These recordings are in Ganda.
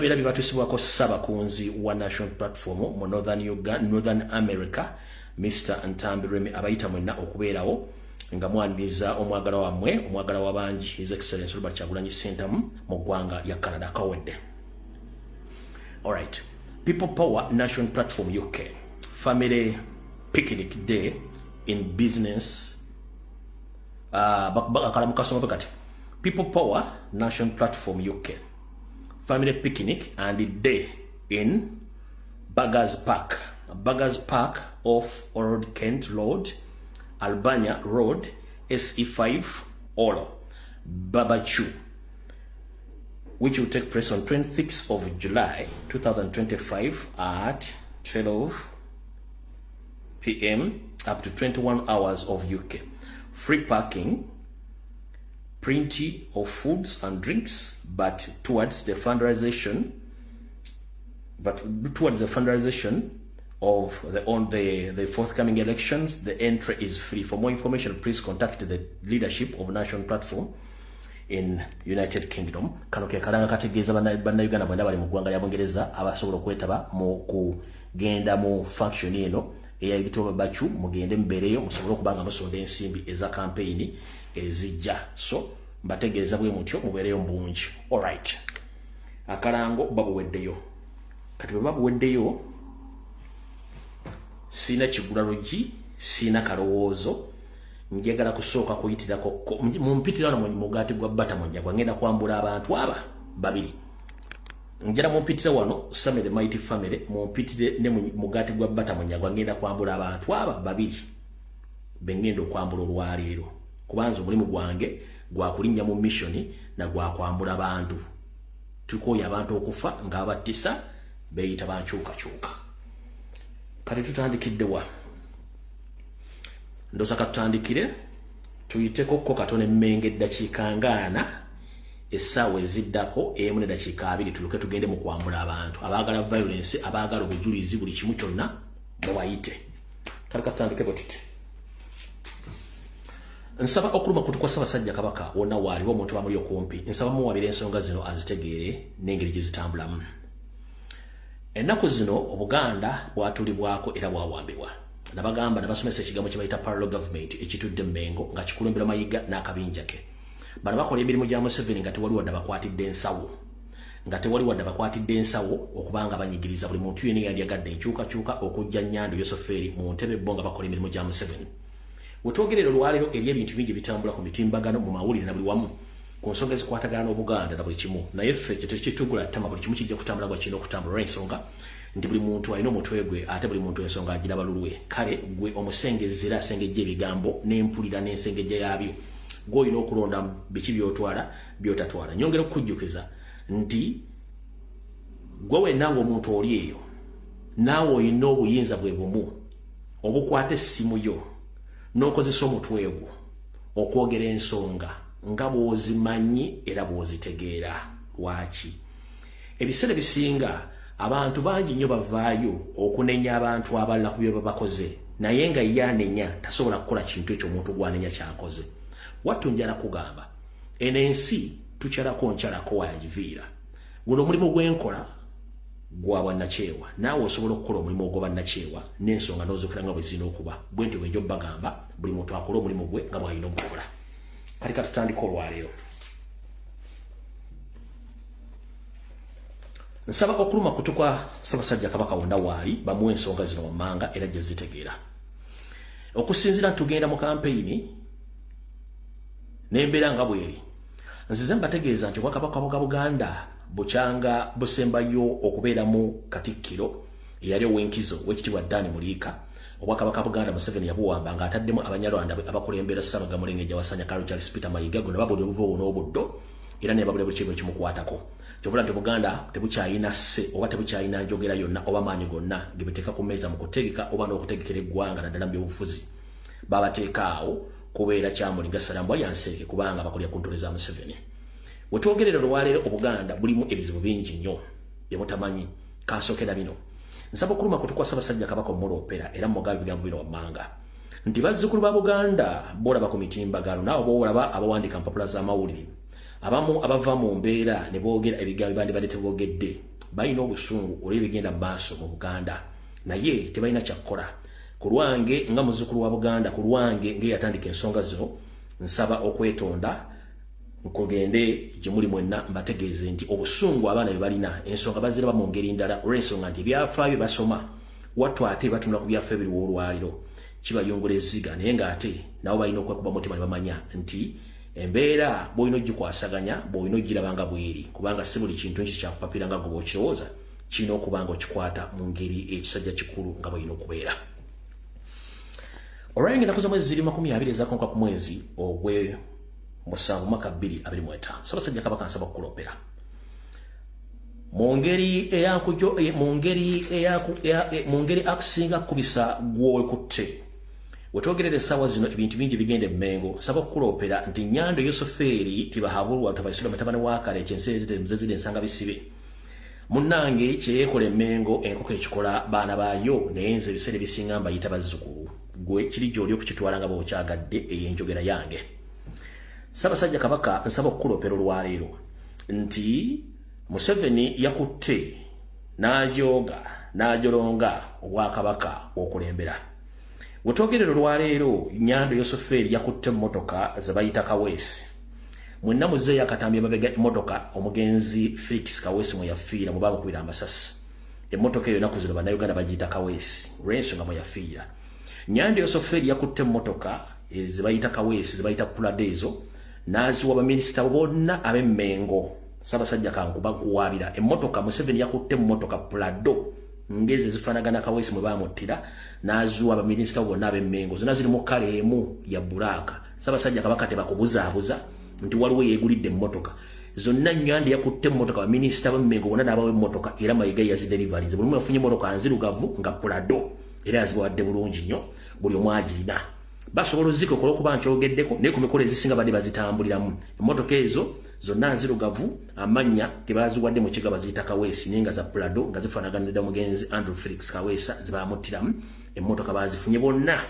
Era bibatusibwako Ssabakunzi wa National Platform mu Northern America Mr. Ntambiremi abayita mwenna okubeerawo nga mwaniriza omwagala wammwe omwagala w'abangi His Excellency Robert Kyagulanyi Ssentamu mu ggwanga ya Canada kawedde. Alright, People Power National Platform UK Family Picnic Day in Business People Power National Platform UK Family Picnic and Day in Baggers Park off Old Kent Road, Albania Road, SE5, Olo, Babachu, which will take place on 26th of July 2025 at 12 p.m. up to 21 hours of UK. Free parking, plenty of foods and drinks, but towards the fundraisation of the forthcoming elections, the entry is free. For more information, please contact the leadership of National Platform in United Kingdom. Kano ke kalanga kategeeza bannayuganda bwenda bali mu ggwanga lya Bungereza abasobola okwetaba mu kugenda mu function eno eyayitibwa Bachu, mugende mbereyo musobole okubanga musonda ensimbi eza campaign ezijja. So mbategeeza bwe mutyo mubereyo mbungi. Alright, akalango babuweddeyo. Kati bwe babuweddeyo sina kigulalugi, sina kalowoozo, njagala kusooka kuyitirako mumpitirano mu mugaati gwa bata Munyagwa ngenda kwambula abantu aba babiri. Njala mumpitira wano Same the Mighty Family, mumpitire ne mugaati gwa bata Munyagwa ngenda kwambula abantu aba babiri bengenda okwambula olwaleero. Kubanza omulimu gwange gwa kulinnya mu mission na gwa kwambula abantu. Tukoya abantu okufa nga abattisa beyita bankyukakyuka. Kati tutandikidde wa ndoza katutandikire tuyiteko ko katone mmenge eddakiika ngaana essaawa eziddako emu n'eddakiika 2 tuluke tugende mu kwambula abantu abaagala violence abaagala obujulizi buli kimu kyonna bawayite. Kati katutandike bwetute. Nsaba okuluma kutukwa Ssaabasajja Kabaka wonna waaliwo omuntu amuli okumpi. Nsaba muwabira ensonga zino azitegeere n'engeri gye zitambulamu. Ennaku zino Obuganda bwatulibwako era bwawambibwa. Nabagamba nabasomesa ekigambo kye bayita parallel government ekitudde Mmengo nga kikulembera Mayiga n'akabinja ke. Bano bakola emirimu gya Museveni nga tewali wadde bakwatidde ensawo okubanga banyigiriza buli muntu yenna yandyagadde enkyukakyuka okujja Nnyando Yoseferi mu ntebe bo nga bakola emirimu gya Museveni. Wetwogerera olwaleero eri ebintu bingi bitambula ku mitimbagano mu mawulire na buli wamu ku nsonga ezikwatagana n'Obuganda na buli kimu. Naye ffe kye tekitugula ttama buli kimu kijja kutambula bwa kirina okutambula olw'ensonga nti buli muntu alina omutwe gwe ate buli muntu ensonga agira balulwe. Kale gwe omusengezera asengejja ebigambo n'empulira n'ensengejja yaabyo gwe olina okulonda biki byotwala byotatwala. Nyongera okukujjukiza nti gwe wenna ng'omuntu oli eyo naawe olina obuyinza bwe bumu obukwata essimu yo n'okozesa omutwe gwo okwogera ensonga nga bw'ozimanyi era bw'ozitegeera. Lwaki? Ebiseera bisinga abantu bangi nnyo bavaayo okunenya abantu abalala ku bye babakoze naye nga ye anenya tasobola kukola kintu ekyo omuntu gwanenya kyakoze. Wattu njala kugamba eno ensi tukyalako nkyalako wayagiviira. Guno omulimu gwenkola gwa bwannakyewa naawe osobola okukola omulimu ogw'obwannakyewa n'ensonga n'ozukira nga bwe zirina okuba. Bwe nti bwenjo bagamba buli muntu akola omulimu gwe nga bw'alina ogukola. Kati katutandika olwaleero. Nsaba okuluma kutukwa Ssaabasajja Kabaka wonna waali bamuwa ensonga zino wammanga era gye zitegeera. Okusinziira tugenda mu kampeyini n'embeera nga bweri. Nzize mbategeeza nti Obwakabaka bwa Buganda bukyanga busembayo okubeeramu Katikkiro eyali ow'enkizo w'ekitiibwa Dani Muliika. Obwakabaka Buganda Museveni yabuwamba ng'ataddemu Abanyarwanda abakulembera Ssaabagamba Mulengeja Wasanya Kalu Charles Peter Mayiga guno babulira obuvo n'obuddo era ne babulira buli kimu ekimukwatako. Kyovula nti Buganda tebukyayina sse oba tebukyayina njogera yonna oba maanyi gonna ge beteeka ku mmeeza mu kutegeka oba n'okutegekera eggwanga naddala mu byobufuzi. Babateeka awo kubeera Kyamulinga Salambwa yanseeke kubanga bakolya ku ntole za Museveni. Wetwogerera olwaleero Obuganda bulimu ebizibu bingi nnyo bye mutamanyi. Kasookera bino. Nsaba okuluma kutukwa Ssaabasajja Kabaka omuloopera era mugaba ebigambo bino wammanga nti bazzukulu ba Buganda boolaba ku mitimbagano naawe boolaba abawandiika mpapula z'amawulire abamu abava mu mbeera ne boogera ebigambo bandi badde teboogedde balina obusungu olw'ebigenda mu maaso mu Buganda naye tebalina kyakkola ku lwange nga muzzukulu wa Buganda ku lwange ng'eyatandika ensonga zino nsaba okwetonda nkugende gye muli mwenna mbategeeze nti obusungu abaana bye balina ensonga bazira mu ngeri ndala olw'ensonga nti ebyafaayo basoma wattu ate batunula ku byafaayo biri olwaliro kibayungula ezziga naye ng'ate nabo balina okwekuba mutima ne bamanya nti embeera bw'olina ogikwasaganya bw'olina ogiraba nga bweri kubanga si buli kintu nki kyakupapira nga goba okirowooza kirina okuba nga okikwata mu ngeri ekisajja kikulu nga bw'olina okubeera. Olwali ngenda kuza mwezi ziri 20 ezakonka ku mwezi ogwe musanvu mwaka 2025 Ssaabasajja Kabaka nsaba okukulopera mu ngeri akusinga kubisa gw'owekutte wetwogerera essaawa zino ebintu bingi bigenda Mmengo nsaba okukulopera nti Nyando Yosoferi tibahabulwa tabaisula matabane wa kale ekyenseezire ensanga bisibe munnange kyeyekola Mmengo enkoko ekikola baana baayo naye nze ebiseera ebisinga mbayita bazzukulu gwe kiri gy'oli okukitwala nga bw'okyagadde ey'enjogera yange. Ssaabasajja Kabaka nsaba okukulopera olwaleero nti Museveni yakutte n'ajooga n'ajolonga obwakabaka okulembera. Wetwogerera olwaleero Nyando Yosoferi yakutte emmotoka ze bayita Kaweesi mwenna muzeeyo akatambye mabega emmotoka omugenzi Felix Kaweesi mwe yafiira mu baamukubira amasasi emmotoka eyo ennaku zino bannayuganda bagiyita Kaweesi olw'ensonga mwe yafiira. Nyando Yosoferi yakutte emmotoka ze bayita Kaweesi ze bayita Prado ezo n'aziwa baminisita bonna ab'Emmengo. Ssaabasajja kankuba nkuwaabira emmotoka Museveni yakutte emmotoka Prado ngeze zifaanagana Kaweesi mwe baamuttira n'aziwa baminisita bonna ab'Emmengo zonna ziri mu kala emu ya bbulaaka. Ssaabasajja Kabaka tebakubuzaabuza nti waliwo yeegulidde emmotoka zonna Nyando yakutte emmotoka baminisita b'Emmengo bonna n'abawa emmotoka era mayiga yazidelivalize buli omu yafunye emmotoka nzirugavu nga Prado era yazibawadde bulungi nnyo buli omu agirina basobola ozikola okuba nkyogeddeko naye ku mikolo ezisinga badde bazitambuliramu emmotoka ezo zonna nzirugavu amannya tebaziwadde mu kiga baziyita Kaweesi naye nga za Prado nga zifaanaganira omugenzi Andrew Felix Kaweesa zibaamuttiramu emmotoka bazifunye bonna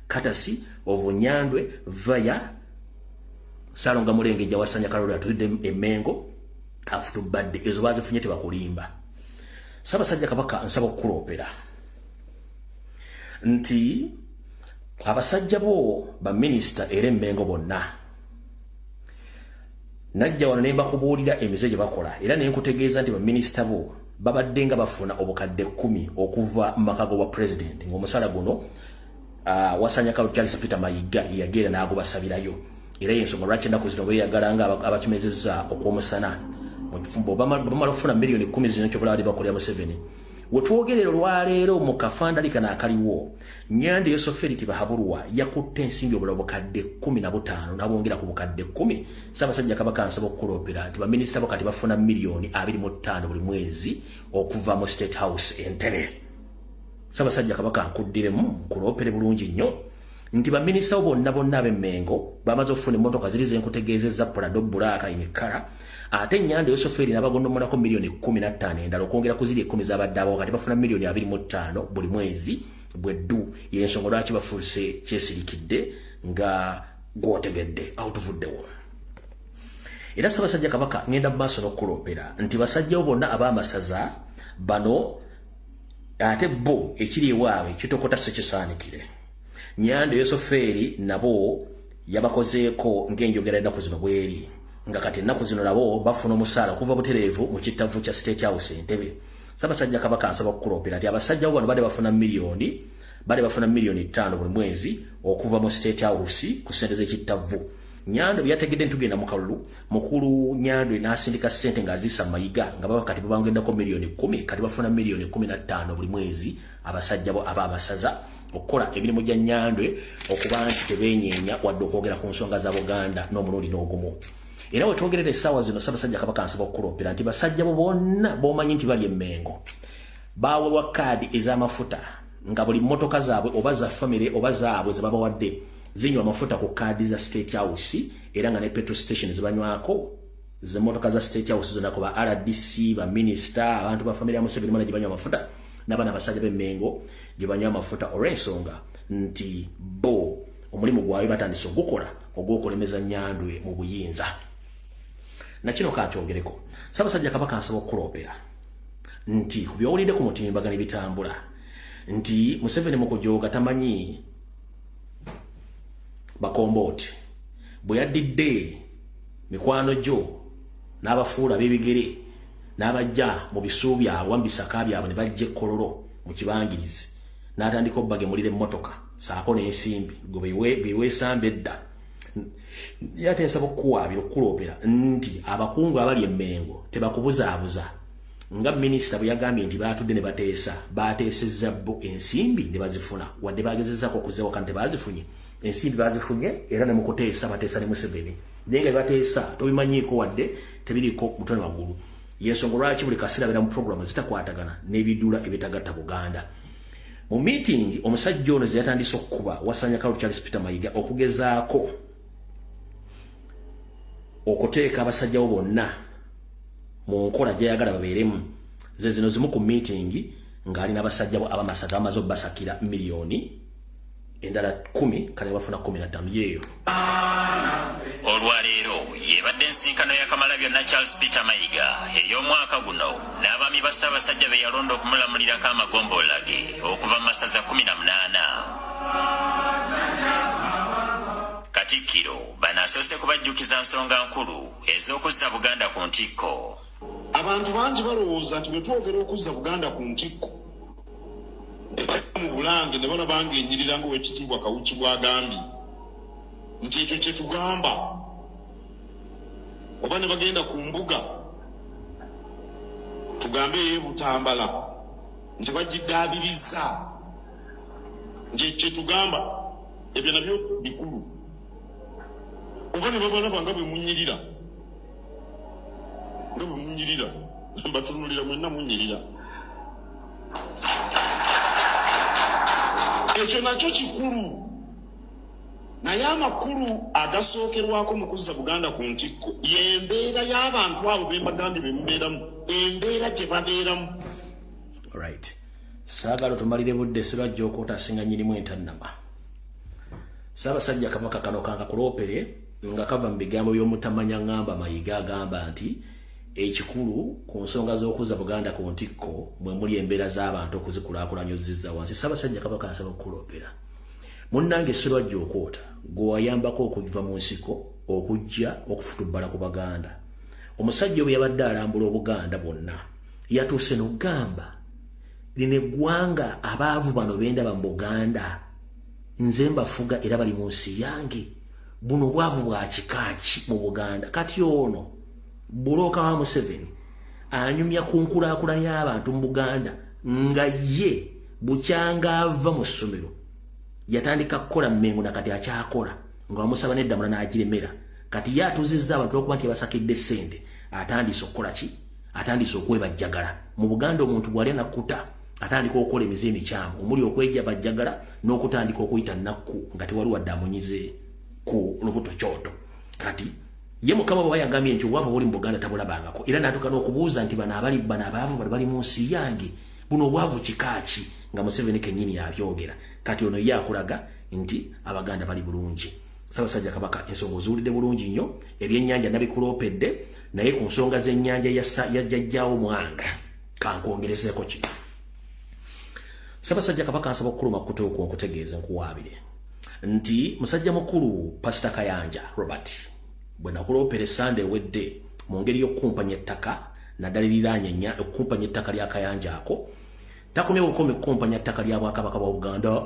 katasi ovunyandwe vaya Saalonga Mulengejja wasanya Kalolo atudde Emmengo afutubadde ezo bazifunye tebakulimba. Ssaabasajja Kabaka nsaba okukulopera nti abasajja bo baminisita era Emmengo bonna najja wano ne mbakubuulira emize gye bakola era ne nkutegeeza nti baminisita bo babadde nga bafuna obukadde 10 okuva mu maka g'obwa pulezidenti ng'omusala guno wasanya Kalolo Charles Peter Mayiga yagenda n'agubasabirayo era y'ensonga lwaki ennaku zino beeyagala nga abakimezezza okw'omusana mu kifumbo bamala okufuna miliyoni 10 zino kyobula bali bakolera Museveni. Wetwogerera olwaleero mu kafandali kano akaliwo Nyando Yosoferi tibahabulwa yakutte ensimbi obula obukadde 15 n'abongera ku bukadde 10. Ssaabasajja Kabaka nsaba okukulopera nti baminisita bakati bafuna miliyoni 25 buli mwezi okuva mu State House Entebbe. Ssaabasajja Kabaka nkuddiremu nkulopere bulungi nnyo nti baminisita bonna ab'Emmengo bamaze okufuna emmotoka ziri ze nkutegeezezza Prado bbulaaka emikala ate Nyando Yosoferi n'abagondomolako miliyoni 15 endala okwongera ku ziri 10 z'abadde abawo kati bafuna miliyoni 25 buli mwezi bweddu y'ensonga lwaki bafuuse kyesirikidde nga gw'otegedde awutuvuddewo. Era Ssaabasajja Kabaka ngenda mu maaso n'okukulopera nti basajjawo bonna ab'amasaza bano ate bo ekiri ewaabwe kitokota sekisaanikire. Nyando Yosoferi nabo yabakozeeko ng'enjogera ennaku zino bweri nga kati ennaku zino nabo bafuna omusaala okuva butereevu mu kittavu kya State House Entebbe. Ssaabasajja Kabaka nsaba okukulopera nti abasajja bano badde bafuna miliyoni 5 buli mwezi okuva mu State House ku ssente z'ekittavu. Nyando byategedde ntugenda mu kalulu mukulu Nyando n'asindika ssente ng'azissa Mayiga nga baba kati babangeddako miliyoni 10 kati bafuna miliyoni 15 buli mwezi abasajja bo ab'amasaza okukola emirimu gya Nyando okuba nti tebeenyeenya wadde okwogera ku nsonga za Buganda n'omulundi n'ogumu. Era wetwogerera essaawa zino Ssaabasajja Kabaka nsaba okukulopera nti basajja bo bonna b'omanyi nti bali Emmengo baaweebwa kaadi ez'amafuta nga buli mmotoka zaabwe oba za famire oba zaabwe ze babawadde zinywa amafuta ku kaadi za State House era nga ne petrol station zibanywako z'emmotoka za State House zonna ku ba RDC ba minisita abantu ba famire ya Museveni mwana gye banywa amafuta n'abaana basajja b'Emmengo gye banywa amafuta olw'ensonga nti bo omulimu gwabwe batandise ogukola ogw'okulemeza Nyandwe mu buyinza. na kino kakyogereko Ssaabasajja Kabaka ansaba okuloopera nti ku byowulidde ku mutimbagano bitambula nti Museveni mu kujooga tamanyi bakombooti bwe yaddidde mikwano gyo n'abafuula b'ebigere n'abajja mu bisu byabwe wambisaka byabwe ne bajja ekkololo mu kibangirizi n'atandika obbagemulira emmotoka saako n'ensimbi bweweesamba edda yateesaba okukuwaabira okukuloopera nti abakungu abali emmengo tebakubuzaabuza nga minisita bwe yagambye nti baatudde ne bateesezza bo ensimbi ne bazifuna wadde bagezezzaako okuzeewa kandi tebazifunye ensimbi bazifunye era ne mu kuteesa bateesa ne Museveni naye nga bateesa tobimanyiiko wadde tebiriiko mutone waggulu yensonga lwaki buli kaseera beera mu puroguramu zitakwatagana n'ebidula ebitagatta Buganda mu meeting omusajja ono ze yatandise okukuba Wasanya Kalu Charles Peter Mayiga okugezaako okuteeka abasajjawo bonna mu nkola gy'ayagala babeeremu ze zino zimu ku meeting ng'alina abasajja abamasaga amaze obbasakira miliyoni endala 10 kale bafuna 15 yeeyo olwaleero yebadde ensinkano ya Kamalabyonna Charles Peter Mayiga ey'omwaka guno n'abaami ba Ssaabasajja be yalonda okumulamulirako amagombola ge okuva mu masaza 18 Katikkiro banasoose kubajjukiza nsonga nkulu ez'okuzza Buganda ku ntikko. Abantu bangi balowooza nti bwe twogera okuzza Buganda ku ntikko mu Bulange ne balaba ng'enyirira ng'Oweekitiibwa Kawuki bw'agambye nti ekyo kye tugamba oba ne bagenda ku mbuga tugambe Butambala nti bagiddaabiriza nti ekyo kye tugamba ebyo nabyo bikulu oba ne babalaba nga bwe munyirira batunulira mwenna munyirira ekyo nakyo kikulu naye amakulu agasookerwako mu kuzza Buganda ku ntikko y'embeera y'abantu abo be mbagambye be mubeeramu embeera gye babeeramu. Right. Saagala tumalire budde sirajja okwotasinga nyirimu entannama. Ssaabasajja Kabaka kano kankakuloopere nga kava mu bigambo by'omutamanya ngamba Mayiga agamba nti ekikulu ku nsonga z'okuzza Buganda ku ntikko mwe muli embeera z'abantu okuzikulaakulanya ozizza wansi. Ssaabasajja Kabaka asaba okuloopera munnange sirajja okwota gwe wayambako okuva mu nsiko okujja okufutubbala ku Baganda. Omusajja bwe yabadde alambula Obuganda bwonna yatuuse n'ogamba lino eggwanga abaavu bano bendaba mu Buganda nze mbafuga era bali mu nsi yange buno bwavu bwa kikaaki mu Buganda. Kati ono Bulooka wa Museveni anyumya ku nkulaakulanya y'abantu mu Buganda nga ye bukyanga ava mu ssomero yatandika kukola mmengo na kati akyakola nga wamusaba n'eddamula n'agiremera kati ye atuzizza abantu okuba nti basakidde ssente atandise okukola ki atandise okwebajjagala mu Buganda. Omuntu bw'ali anakuta atandika okukola emize emikyamu omuli okweja bajjagala n'okutandika okuyita nnakku nga tewali wadde amunyize ku lubuto kyoto. Kati ye Mukama bwe yagambye nti obwavu buli mu Buganda tabulabangako era n'atuuka n'okubuuza nti bano abaavu bali mu nsi yange buno obwavu kikaaki nga Museveni kennyini yabyogera. Kati ono ye akulaga nti Abaganda bali bulungi. Ssaabasajja Kabaka ensonga oziwulidde bulungi nnyo ebyennyanja nabikuloopedde naye ku nsonga z'ennyanja yajjajjaawo mwanga kankwongerezeeko kino. Ssaabasajja Kabaka ansaba okukuluma kutuuku nkutegeeze nkuwaabire nti musajja mukulu Pastor Kayanja Robert bwe nakuloopera Sande ewedde mu ngeri y'okukumpanya ettaka naddala eriranye okukumpanya ettaka lya Kayanja ako takomye bukomi kukumpanya ettaka lya Bwakabaka bwa Buganda.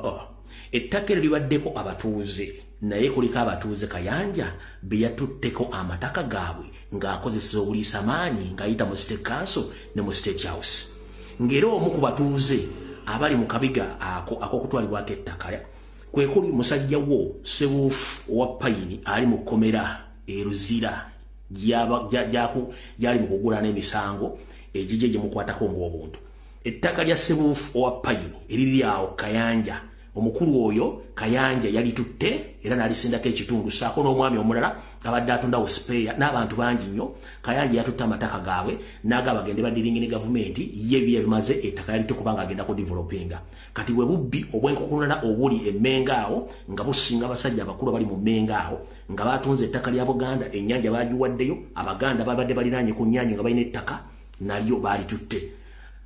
Ettaka eryo libaddeko abatuuze naye kuliko abatuuze Kayanja be yatutteko amataka gaabwe ng'akozesa obuliisa maanyi ng'ayita mu State Council ne mu State House ng'era omu ku batuuze abali mu kabiga ak'okutwalibwako ettaka kwe kuli musajja wo Sebuufu owa Payini ali mu kkomera eruzira gyali mu kugulana emisango egijje gye mukwatako ng'obuntu. Ettaka lya Sebuufu owa Payini eriri awo Kayanja omukulu oyo Kayanja yali tutte era nalisindako ekitundu saako n'omwami omulala abadde atundawo spare n'abantu bangi nnyo. Kayanja yatutta amataka gaabwe n'agaba bagende badiringi ne gavumenti ye bimaze ettaka yali tukubanga agenda ku developinga. Kati bwe bubbi obwenkokunana obuli emmenga awo nga businga abasajja abakulu bali mu mmenga awo nga batunze ettaka lya Buganda ennyanja bagiwaddeyo Abaganda babadde baliraanye ku nnyanyo nga balina ettaka nalyo baali tutte.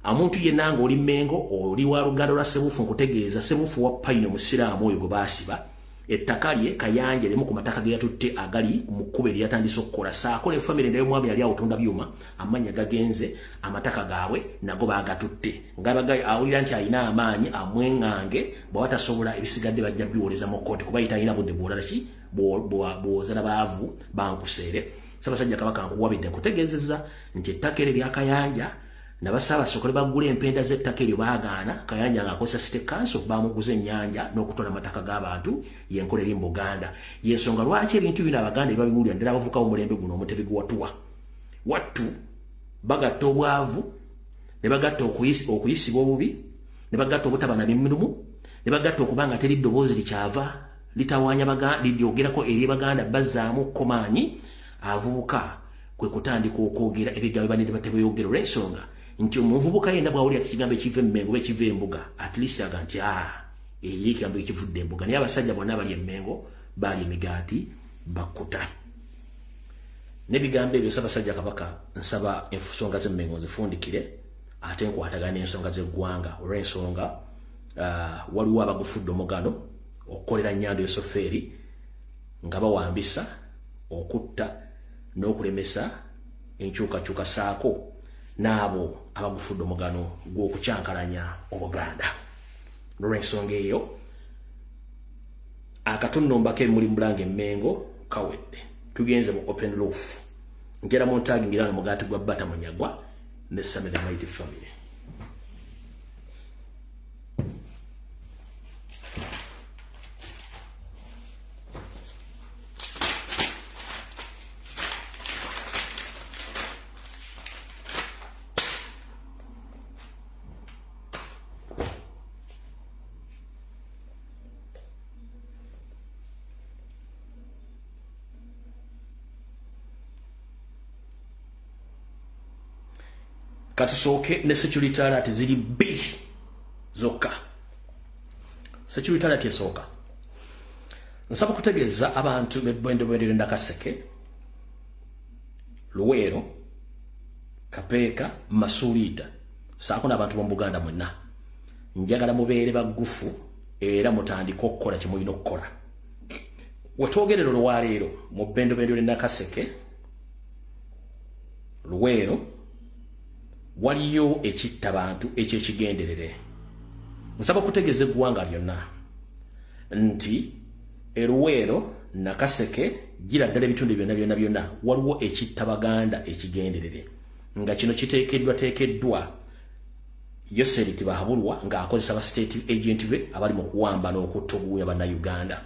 Amuntu yenna nga oli Mmengo oli wa Luganda lwa Sebufu nkutegeeza Sebufu wa Paino musiraamu oyo gwe baasiba ettaka lye Kayanja limu ku mataka ge yatutte agali mu kkubo eryatandise okukola saako ne famire nayo mwami yali awutunda byuma amanya gagenze amataka gaabwe nago bagatutte ngabagayi awulira nti alina amaanyi amwengange bwatasobola ebisigadde bajja biwoleza mu kkooti kuba yita alina budde bwolala ki bwozala baavu bankuseere. Ssaabasajja Kabaka nkuwabidde kutegeezezza nti ettaka eryo lya Kayanja Nabasabasokole bagula empenda z'ettaka eryo baagaana Kayanja ng'akozesa City Council bamuguza ennyanja n'okutola amataka g'abantu y'enkola eri mu Buganda. Y'ensonga lwaki ebintu bino Abaganda babiwulira ddala abavuka omulembe guno Omutebi gwatuwa. Wattu bagatta obwavu ne bagatta okuyisibwa obubi ne bagatta obutaba na mirimu ne bagatta okubanga teri ddoboozi likyava litawaanya Baganda lidyogerako eri Baganda bazzaamu komaanyi avubuka kwe kutandika okwogera ebigambo banene batebeyogera olw'ensonga nti omuvubuka yenda bwawulira ekigambo ekiva Mmengo oba ekiva Embuga at least aga nti eyo ekigambo ekivudde Embuga naye abasajja bonna abali Mmengo baali emigaati bakkuta. N'ebigambo ebyo Ssaabasajja Kabaka nsaba ensonga z'Emmengo nzifundikire ate nkwatagana n'ensonga z'eggwanga olw'ensonga waliwo abagufudde omugano okukolera Nyando Yosoferi nga bawambisa okutta n'okulemesa enkyukakyuka saako n'abo abagufudde omugano gw'okukyankalanya Obuganda. Olw'ensonga eyo akatunnombako emuli Mulange Mmengo kawedde tugenze mu open roof ngera mu ntaagi ngira mugaati gwa Bata Munyagwa ne Samira Mighty Family. Katusooke ne security alert ziri bbiri zokka. Security alert esooka nsaba kutegeeza abantu b'ebbendobwendere Nakaseke, Luweero, Kapeeka, Masuliita saako n'abantu b'omu Buganda mwenna njagala mubeere baggufu era mutandika okukola kye mulina okukola. Wetwogerera olwaleero mu bbendobwendere Nakaseke, Luweero waliyo ekitta bantu ekyekigenderere. Nsaba kutegeeza eggwanga lyonna nti Luweero, Nakaseke gira ddala ebitundu byonna waliwo ekitta Baganda ekigenderere nga kino kiteekeddwa Yoseriti Bahabulwa ng'akozesa ba state agent be abali mu kuwamba n'okutta obuwunya Bannayuganda.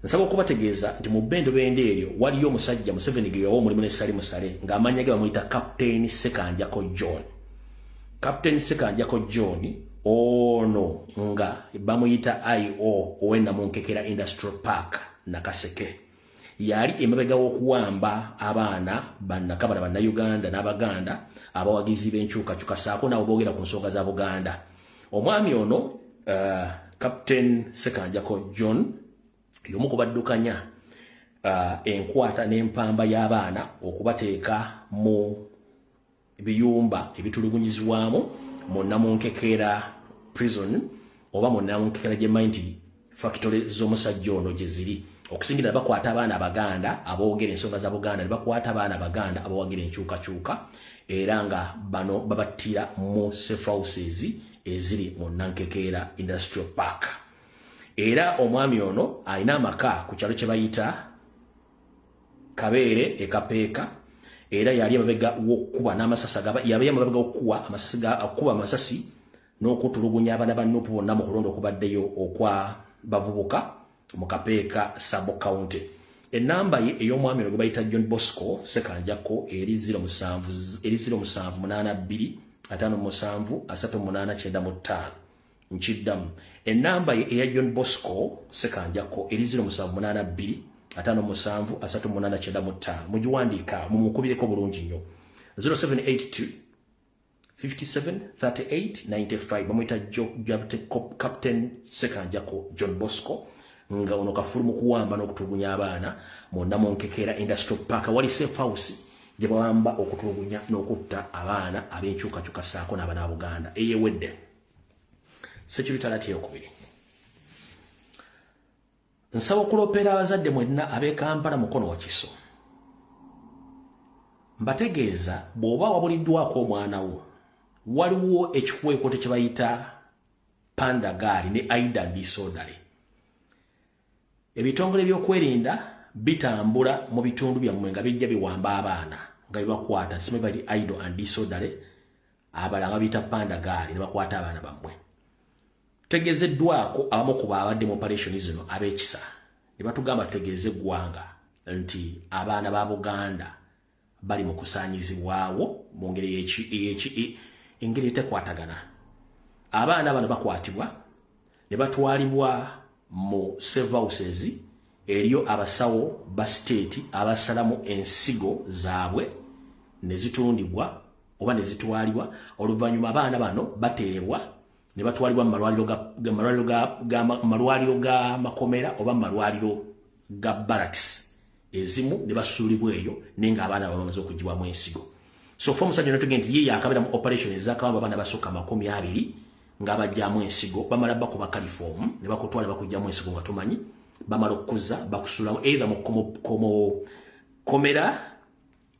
Nsaba okubategeeza nti mu bbendobwende eryo waliyo omusajja Museveni ge yawa omulimu ne Sali Musale ng'amannya ge bamuyita Captain Sekanjako John. Captain Sekanjako John ono nga bamuyita IO ow'Ennamunkekera Industrial Park Nakaseke. Yali emabega w'okuwamba abaana bannakabala Bannayuganda n'Abaganda abawagizi b'enkyukakyuka saako nabo boogera ku nsonga za Buganda. Omwami ono Captain Sekanjako John y'omu ku baddukanya enkwata n'empamba y'abaana okubateeka mu biyumba ebitulugunyizibwamu mu Namunkekera prison oba mu Namunkekera gye mine factory z'omusajja ono gye ziri. Okusingira bakwata abaana Abaganda aboogera ensonga za Buganda ne bakwata abaana Abaganda abawagira enkyukakyuka era nga bano babattira mu safe houses eziri mu Nankekera Industrial Park. Era omwami ono alina amaka ku kyalo kye bayita Kabeere Kapeeka era yali amabega w'okuba n'amasasi yali amabega w'okuba amasasi n'okutulugunya abaana ba Nuupu bonna mu kulonda okubaddeyo okwa bavubuka mu Kapeeka Sub County. Ennamba ye ey'omwami ono gwe bayita John Bosco Sekanjako eri 07 82 57 38 95 nchiddamu enamba eya John Bosco Sekanjako eri 0782 57 3895 mujiwandika mumukubireko bulungi nnyo 0782 57 38 95 bamwita Captain Sekanjako John Bosco nga ono kafuru mu kuwamba n'okutulugunya abaana mu Namonkekera Industrial Park wali safe house gye bawamba okutulugunya n'okutta abaana ab'enkyukakyuka saako n'abaana Buganda eyewedde security alert yokubiri nsaba okulopera abazadde mwenna ab'e Kampala mukono wa kiso mbategeeza bw'oba wabuliddwako omwana wo waliwo ekikwekoote kye bayita Panda Gali ne Aida Disodale ebitongole by'okwerinda bitambula mu bitundu byammwe nga bijja biwamba abaana nga bibakwata simanyi bali Aido and Disodale abalanga bita Panda Gali ne bakwata abaana bammwe tegezeddwako abamu ku baabadde mu operation zino ab'ekisa ne batugamba tutegeeze eggwanga nti abaana ba Buganda bali mu kusaanyizibwawo mu ngeri engeri etekwatagana abaana bano bakwatibwa ne batwalibwa mu safe houses eriyo abasawo ba state abasalamu ensigo zaabwe ne zitundibwa oba ne zitwalibwa oluvannyuma abaana bano bateebwa ne batwalibwa mu malwaliro ga makomera oba mu malwaliro ga barracks ezimu ne basuulibwa eyo nenga abaana bamaze okugibwamu ensigo so for musajja n'otugenda nti ye yakabera mu operation ezakawamba abaana basukka 20 nga bajjamu ensigo bamala bakuba kalifomu ne bakutwala bakujjamu ensigo nga tumanyi bamala okuza bakusulamu either mu komera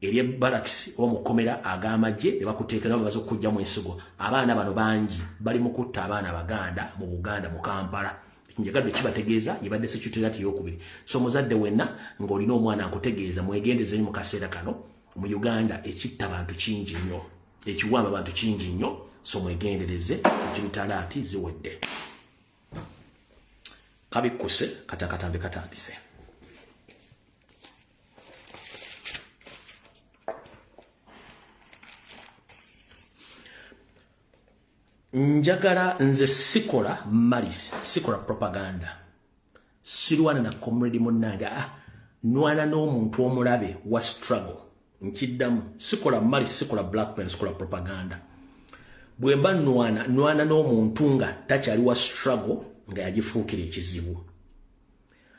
eri barracks oba mu komera ag'amagye ne bakuteekera babaza okujjamu ensigo abaana bano bangi bali mu kutta abaana Baganda mu Buganda mu Kampala njagadde kibategeeza yibadde security ati yokubiri so muzadde wenna ng'olina omwana akutegeeza mwegendeze mu kaseera kano mu Uganda ekitta abantu kingi nnyo ekiwamba abantu kingi nnyo so mwegendereze security alert ziwedde kabikuse katakatambe katandise njagala nze sikola malis sikola propaganda sirwana na comrade munanga nwana n'omuntu omulabe wa struggle nkiddamu sikola malis sikola blackmail sikola propaganda bwemba nwana n'omuntu nga takyali wa struggle nga yagifuukira ekizibu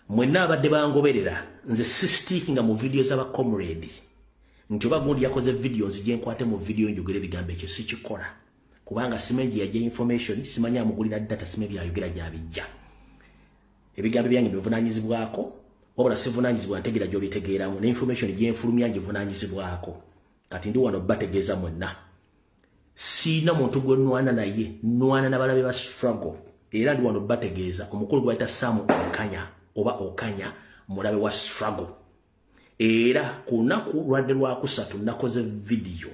mwenna abadde bangoberera nze sistikinga mu video z'aba comrade nti oba gundi yakoze videos gye nkwate mu video njogere bigambo ekyo sikikola kubanga simenji yaje information simanya amugulira data simenji byayogera gyabijja ebigambo byange bivunanyizibwako wabula sivunanyizibwa ntegera gyo bitegeeramu ne information gye enfulumya ngivunanyizibwako kati ndi wano bategeeza mwenna sina muntu gwe nwana naye nwana n'abalabe ba struggle era ndi wano bategeeza omukulu gwayita Samu Okanya oba Okanya mulabe wa struggle era kunaku lwadde lwa kusatu nakoze video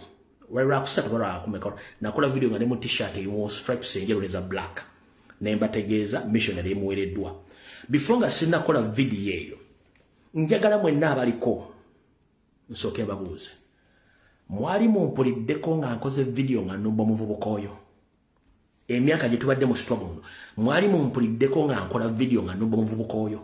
wala kusatu wala kumekora nakola video nga ne mu t-shirt eyo stripes enjeru neza black nemba tegeeza missionary emuwereddwa before nga sinakola video eyo njagala mwenna abaliko nsooke babuuze mwali mumpuliddeko nga nkoze video nga nnumba muvubuka oyo emyaka gye tubadde mu struggle mwali mumpuliddeko nga nkola video nga nnumba muvubuka oyo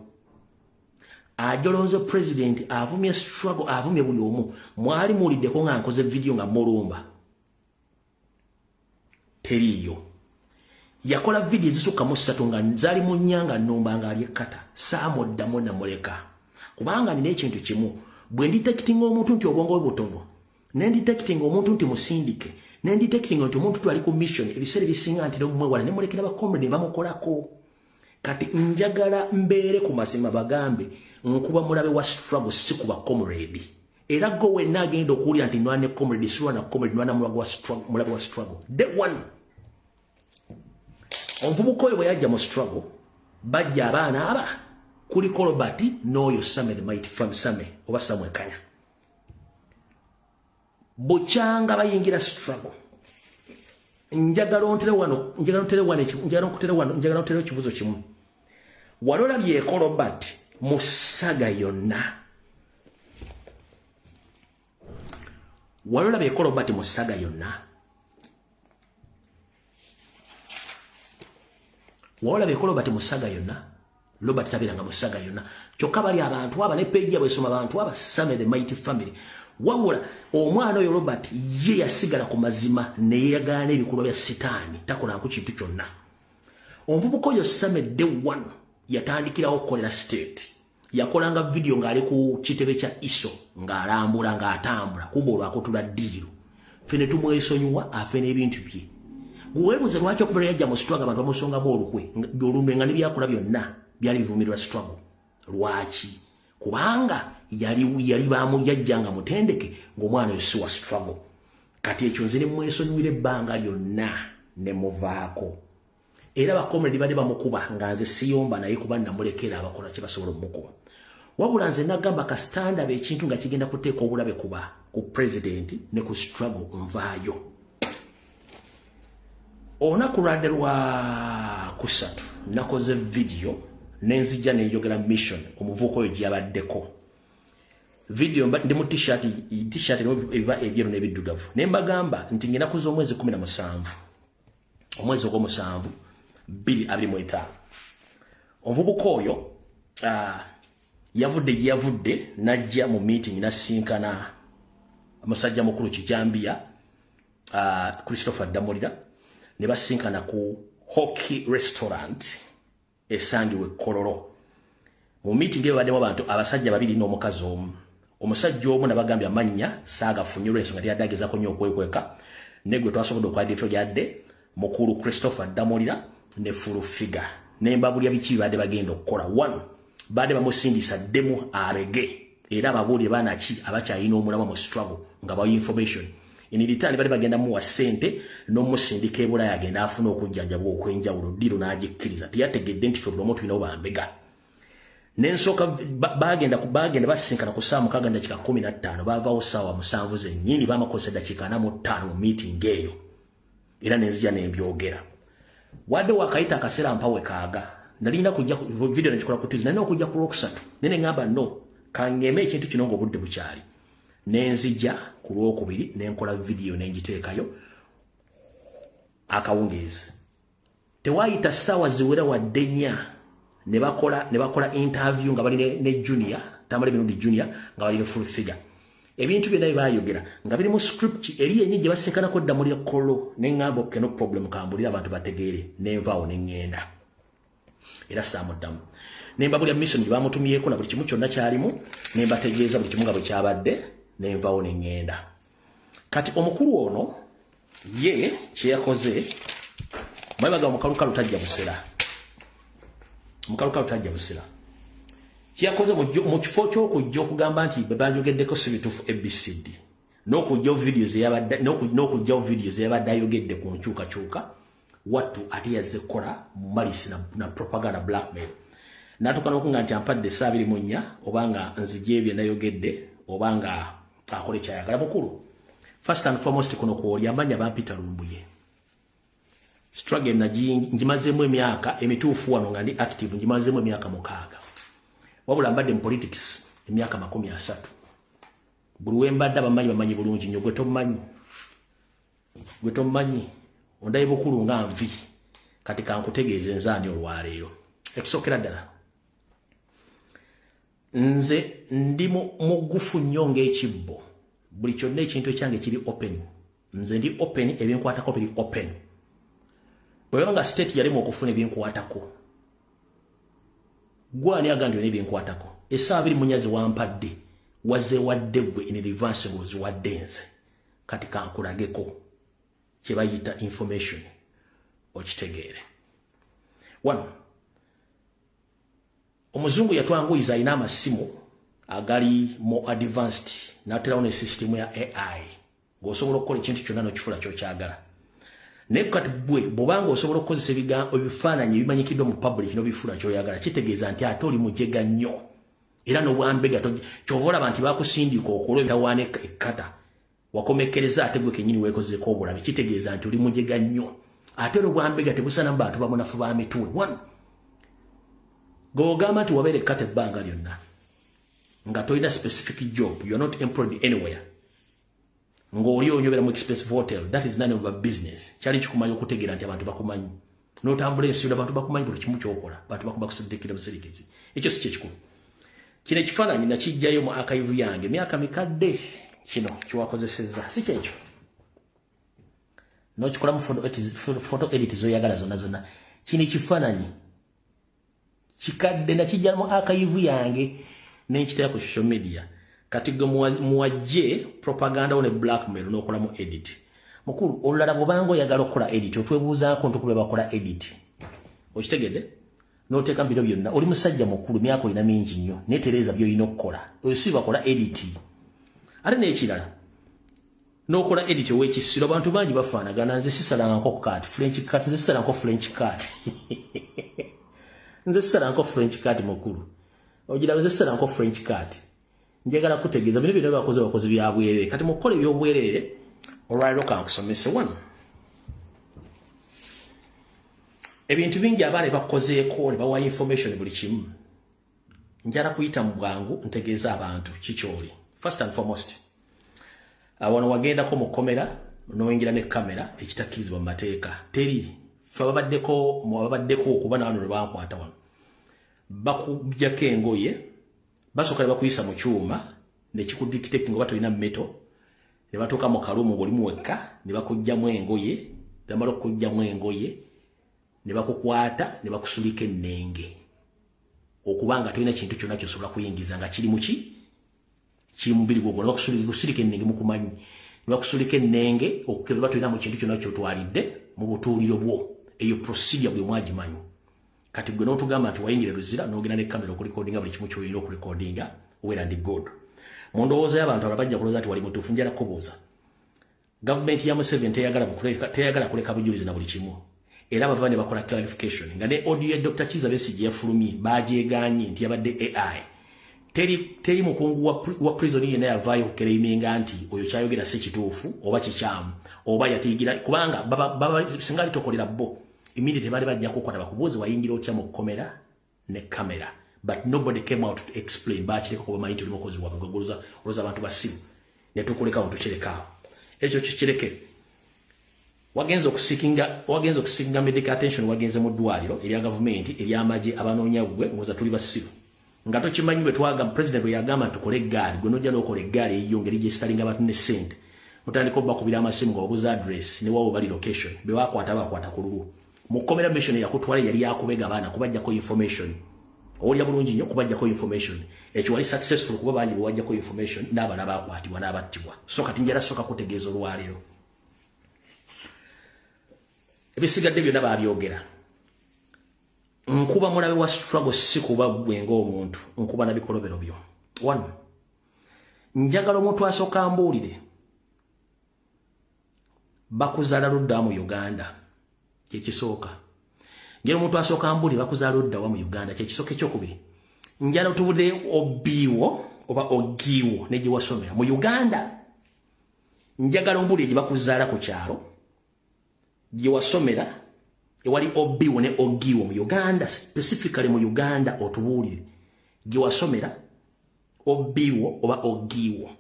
ajolonzo president avumye struggle avumye buli omu mwali muliddeko nga nkoze video nga mulumba teriyo yakola video zisuka mu 3 nga zali mu nyanga nnumba nga ali ekkata saamoddamu namuleka kubanga nina ekintu kimu bwe nditekitinga omuntu nti obwongo butono nenditekitinga omuntu nti musindike nenditekitinga nti omuntu twali ku mission ebiseera bisinga nti nomwewala nemulekera bakomrade bamukolako kati njagala mbeere ku mazima bagambe nkuba mulabe wa struggle si kuba comrade era go wenna agenda okuwulira nti nwane comrade sirwana comrade nwana mulabe wa struggle day one omuvubuka oyo bwe yajja mu struggle bajja abaana aba kuliko Robert n'oyo Same the Mighty from Same oba Samuel Kanya bukyanga bayingira struggle njagala ontere wano njagala ontere ekibuzo kimu walola byeko Robert musaga yonna walola byeko Robert musaga yonna Wala bekolo bati musaga yonna. Robert tabiranga musaga yonna. Kyokka bali abantu aba ne page yabwe soma abantu aba Sam the Mighty Family. Wabula omwana oyo Robert ye yasigala ku mazima ne yagana ebikolwa bya sitaani takola ku kintu kyonna. Omuvubuka oyo Sam the one yatandikirawo okukolera state. Yakolanga video ng'ali ku kitebe kya ISO ng'alambula ng'atambula kuba olwakutula ddiiro. Fene tumwesonyiwa afene ebintu bye. Gwebuze lwaki okubera yajja mu struggle abantu bamusongamu olukwe olumbe nga nebyakola byonna byali bivumirwa struggle. Lwaki? Kubanga yali bamujjanga mutendeke ng'omwana oyo si wa struggle. Kati ekyo nze ne mwesonyiwira ebbanga lyonna ne muvaako. Era bakomedi bade bamukuba nga nze siyomba naye kuba namulekera abakola kye basobola omukuba. Wabula nze nagamba ka standard ekintu nga kigenda kuteeka obulabe kuba ku president ne ku struggle nvaayo. Olunaku lwadde lwa kusatu nakoze video nenzijja nenjogera mission omuvubuka oyo gyabaddeko. Video ndi mu t-shirt eba ebyeru n'ebiddugavu. Ne mbagamba nti ngenda kuza omwezi 17. Omwezi ogw'omusanvu 2025. Omuvubuka oyo yavudde najja mu meeting nasinkana amusajja mukulu Kijambia Christopher Damolira ne basinkana ku Hockey Restaurant esangiwe Kololo. Mu meeting eyo baddemu abantu abasajja babiri n'omukazi omu. Omusajja omu nabagambye amannya saagafunyirwa ensonga teyaddagezaako nnyo okwekweka negwe twasobodde okwadifo gyadde mukulu Christopher Damolira ne Fulu Figa nembabulya biki badde bagenda okukola. 1 badde bamusindisa demu arege era babuulire baana ki abakyalina omulama mu struggle nga bawa information in return badde bagenda muwa ssente n'omusindika e Bulaya agenda afuna okujjanjabwa okwenjawulo ddiiro n'agikkiriza teyategedde nti ffe buli omu tulinawo bambega. Nensoka bagenda basinkana ku ssaawa 6:15 baavaawo ssaawa 7 zennyini bamakosa dakika 45 mu meeting eyo era nenzija nembyogera. Wadde wakayita akaseera mpawe kaaga nalina kujja video nekikola ku Tuesday nalina okujja ku Lwokusatu nene ngamba no kangeme ekintu kino ng'obudde bukyali nenzija ku Lwokubiri nenkola video nenjiteekayo akawungeezi. Tewayita ssaawa ziwera wadde nnya ne bakola interview nga bali ne Junior Tamale Mirundi Junior nga bali ne Full Figure. Ebintu byonna byayogera nga biri mu script eri yenye gye basinkanako Damolira Kololo ne ngamba okay no problem kambulira abantu bategeere nenvaawo ne ngenda. Era saamuddamu nembabulya mission gye bamutumiyeko na buli kimu kyonna kyalimu nembategeeza buli kimu nga bwe kyabadde nenvaawo ne ngenda. Kati omukulu ono ye kyeyakoze mwebaga omukalukalu tajja busera. Mukalukalu tajja busera. Kyakoze mu kifo ky'okujja okugamba nti bebanjogeddeko si bituufu ABCD n'okujjawo videos eyabadde ayogedde ku nkyukakyuka wattu ate yazze kukola mu malisi na propaganda blackmail. N'atuuka n'okunga nti ampadde 24 obanga nzija ebyo nayogedde obanga akole kyayagala. Mukulu first and foremost kuno kwoli amanya bampita Lumbuye struggle na njimazeemu emyaka emituufu wano nga ndi active njimazeemu emyaka 6. Wabula mbadde mu politics emyaka 30. Buli wembadde bamanyi bulungi nnyo gwe tomanyi ondaye bukulu nga nvi kati kankutegeeze nzaani olwaleero ekisookera ddala nze ndi mugufu nnyo ng'ekibbo buli kyonna ekintu ekyange kiri open. Nze ndi open ebinkwatako biri open. Bwebanga state yalimu okufuna ebinkwatako gwani agambye n'ebinkwatako essaawa 2 munyazi wampadde wazze wadde gwe in reverse wadde nze kati kankulageko kye bayita information okitegeere. 1 omuzungu yatwanguyiza alina amasimu agali more advanced n'aterawo ne system ya AI ng'osobola okukola ekintu kyonna n'okifula ky'okyagala. Naye kati bw'obanga osobola okukozesa ebifaananyi ebimanyikiddwa mu public n'obifuna ky'oyagala kitegeeza nti ate oli mujega nnyo era n'obwambega kyova olaba nti bakusindika okola ebitawaana ekkata wakomekkereza ate gwe kennyini weekozeeko obulabe kitegeeza nti oli mujega nnyo ate n'obwambega tebusana mu bantu bamunafu ba mitwe. 1 gweogamba nti wabeera ekkata ebbanga lyonna nga tolina specific job, you are not employed anywhere ng'oli onyobera mu expensive hotel, that is none of our business. Kyali kikumanyi okutegeera nti abantu bakumanyi n'otambula ensi abantu bakumanyi buli kimu ky'okola bantu bakubakusiddikira busirikizi ekyo si kyekikulu kino ekifaananyi nakijjayo mu archive yange myaka mikadde kino kiwakozesezza si kyekyo n'okikolamu photo edit zoyagala zonna kino ekifaananyi kikadde nakijja mu archive yange n'ekitaya ku social media kati gwe muwajje propaganda ne blackmail n'okolamu edit mukulu olulala bw'obanga oyagala okukola edit otwebuuzaako ntukulu bakola edit okitegedde n'oteeka mbiro byonna oli musajja mukulu myaka olina mingi nnyo netereeza by'olina okukola oyo si bakola edit ate n'ekirala n'okola edit ow'ekisiro abantu bangi bafaanagana nze sisalanko cat french cat nze sisalanko french cat nze sisalanko french cat mukulu ogiraba nze sisalanko french cat njagala kutegeeza bino byonna bakozi bya bwerere kati mukola ebyobwerere olwaliro kankusomese wano ebintu bingi abaana bakozeeko ne bawa information buli kimu njala kuyita mu bwangu ntegeeza abantu kikyoli first and foremost wano wagendako mu komera n'oyingira ne kamera ekitakkirizibwa mu mateeka teri fe ababaddeko okuba nawano lwe bankwata wano bakujjako engoye basooka ne bakuyisa mu kyuma nekikudikiteki nga batolina meto ne batuuka mu kalumu ng'olimu wekka ne bakugjamu engoye ne bamala okukugjamu engoye ne bakukwata ne bakusulika ennenge okubanga tolina kintu kyonna kyosobola kuyingiza nga kiri muki kiri mubiri gwogwo ne bakusulika ennenge mukumanyi ne bakusulika ennenge okukeba batolina mu kintu kyonna kyotwalidde mu butuuliro bwo eyo procedure bwe mwagimanyi kati gwe n'otugamba nti wayingira luzira n'ogenda ne kamera okulikodinga buli kimu kyolina okulikodinga well and good mu ndowooza y'abantu abajja kulowooza nti wali mutuufu njala kubuuza gavumenti ya Museveni teyagala kuleka bujulizi na buli kimu era abava ne bakola clarification nga ne audio ya Dr. Kizza Besigye yafulumye bagyeganye nti yabadde AI teri mukungu wa prison yenna yavaayo okukereiminga nti oyo kyayogera si kituufu oba kikyamu oba yatiigira kubanga singa litokolera bo immediately baali bajja kukwata bakubuuze wayingira otya mu komera ne kamera but nobody came out to explain bakireka kuba manyi tuli mukozi wabwe ngaguluza abantu basimu ne tukulekawo tukirekaawo ekyo kikireke wagenza okusikinga medical attention wagenze mu ddwaliro erya gavumenti ery'amagye abanoonya bwe ngoza tuli basiru nga tokimanyi bwe twaga president bwe yagamba tukole eggaali gwe nojja n'okola eggaali eyiyo ngeri gye sitalinga abantu ne ssente otandika obakubira amasimu nga wabuza address ne wawo bali location be bakwata ku lulu mu komera mission yakutwala yali yakubega abaana kubajjako information olya bulungi nnyo kubajjako information ekyo wali successful kuba bangi bwajjako information n'abaana bakwatibwa n'abattibwa so kati njala soka kutegeeza olwaleero ebisigadde byonna babyogera nkuba mulabe wa struggle si kuba gwenga omuntu nkuba na bikolobero byo one njagala omuntu asooka mbuulire bakuzaala ludda mu Uganda kyekisooka ngero omuntu asooka mbuulire bakuzaala ludda wa mu Uganda kyekisooka ekyokubiri njala otubudde obiiwo oba ogiiwo ne gye wasomera mu Uganda njagala ombuulire gye bakuzaala ku kyalo gye wasomera ewali obiiwo ne ogiiwo mu Uganda specifically mu Uganda otubuulire gye wasomera obiiwo oba ogiiwo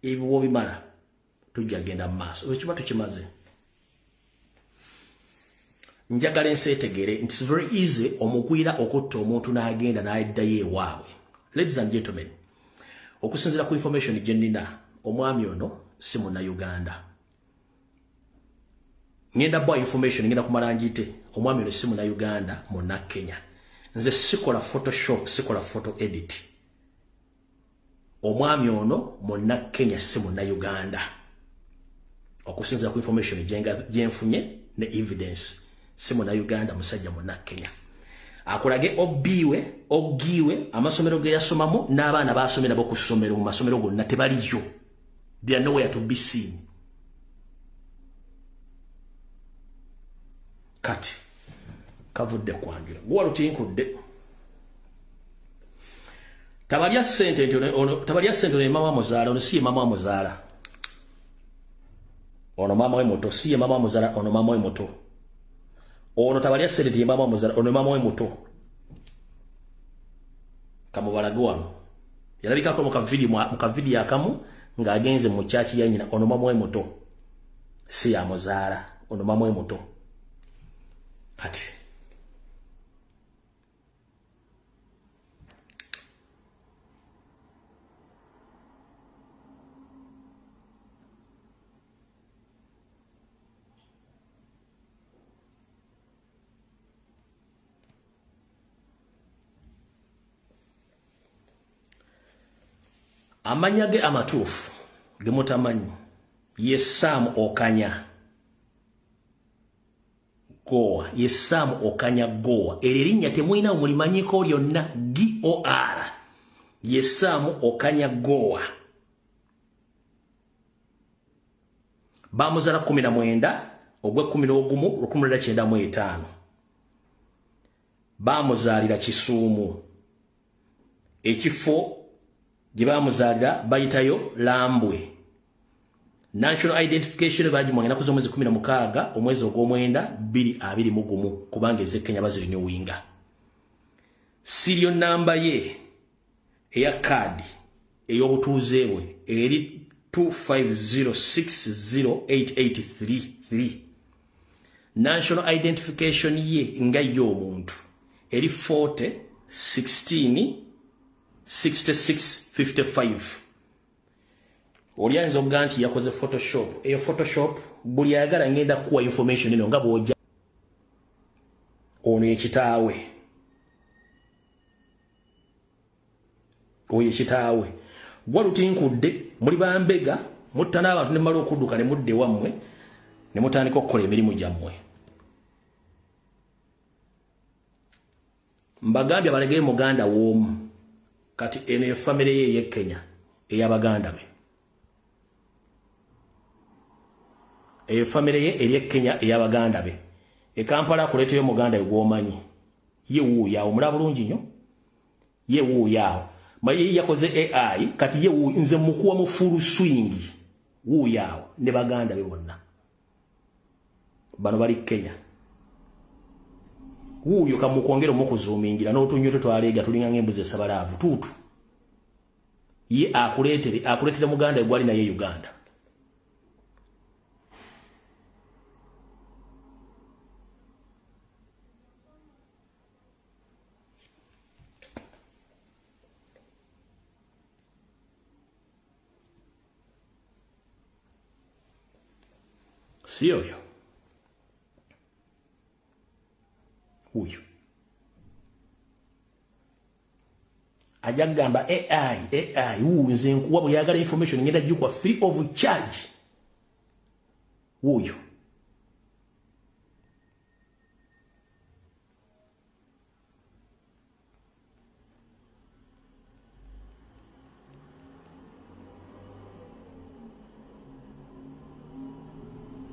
ebyo bimala tujja genda mu maaso ekiba tukimaze njagala ensi etegere it's very easy omugwira okutta omuntu n'agenda n'addayo ewaabwe ladies and gentlemen okusinziira ku information gye nnina omwami ono si Munnayuganda ngenda bwa information ngenda kumala njite omwami ono si Munnayuganda Munnakenya nze sikola photoshop sikola photo edit omwami ono Munnakenya si Munnayuganda okusinziira ku information gye nfunye ne evidence si Munnayuganda musajja Munnakenya akulage ogiiwe amasomero ge yasomamu n'abaana basomera bo ku ssomero mu masomero gonna tebaliyo they are nowhere to be seen kati kavudde kwangira gwa lutinkudde tabalya sente ne mama muzaala ono si mama muzaala ono mama we muto si mama muzaala ono mama we muto ono tabalya sente ye mama muzaala ono mama we muto kamubalagwa yalabikako mu kavidiyo akamu ng'agenze mu kyaki ya nyina ono mama we muto si ya muzaala ono mama we muto kati amanyage amatuufu gemutamanyi ye Sam Okanya Goa, ye Sam Okanya Goa. Eririnnya temwina mulimanyiko lyonna GOR. Ye Sam Okanya Goa. Bamuzala 19 ogwe 11 1995. Bamuzalira Kisumu. Ekifo gye bamuzalira bayitayo Lambwe. National identification baji mwangena kuzo mwezi 16 omwezi ogw'omwenda 2021 kubanga eze Kenya baziri winga. Serial number ye eya card eyobutuuzeebwe eri 25060883. National identification ye nga y'omuntu eri 40166655. Olianzo ganti yakoze Photoshop. Eyo Photoshop buli ayagala ngenda kuwa information ino nga bw'ojja. Ono ekitaawe. Oyo ekitaawe. Gwa lutinkudde muli bambega mutta n'abantu ne mmala okudduka ne mudde wammwe ne mutandika okukola emirimu gyammwe. Mbagambye abalegeye muganda w'omu kati eno ye family ye Kenya ey'abaganda be. Family ye eri Kenya ey'abaganda be. Kampala akuleteyo muganda egwomanyi. Ye wuuya omula bulungi nnyo. Ye wuuya. Maye yakoze AI kati ye nze mukuwa mu full swing. Wuuya ne baganda be bonna. Bano bali Kenya. Wuuyo kamukwongera omukuzuumingira n'otunyoto twalega tulinga ng'embuzi esabalavu tuutu. Ye akuletere muganda egwali naye Uganda. Sio yo. Huyu. Ajagamba AI nze nkuwa buyagala information ngenda jukwa free of charge. Huyu.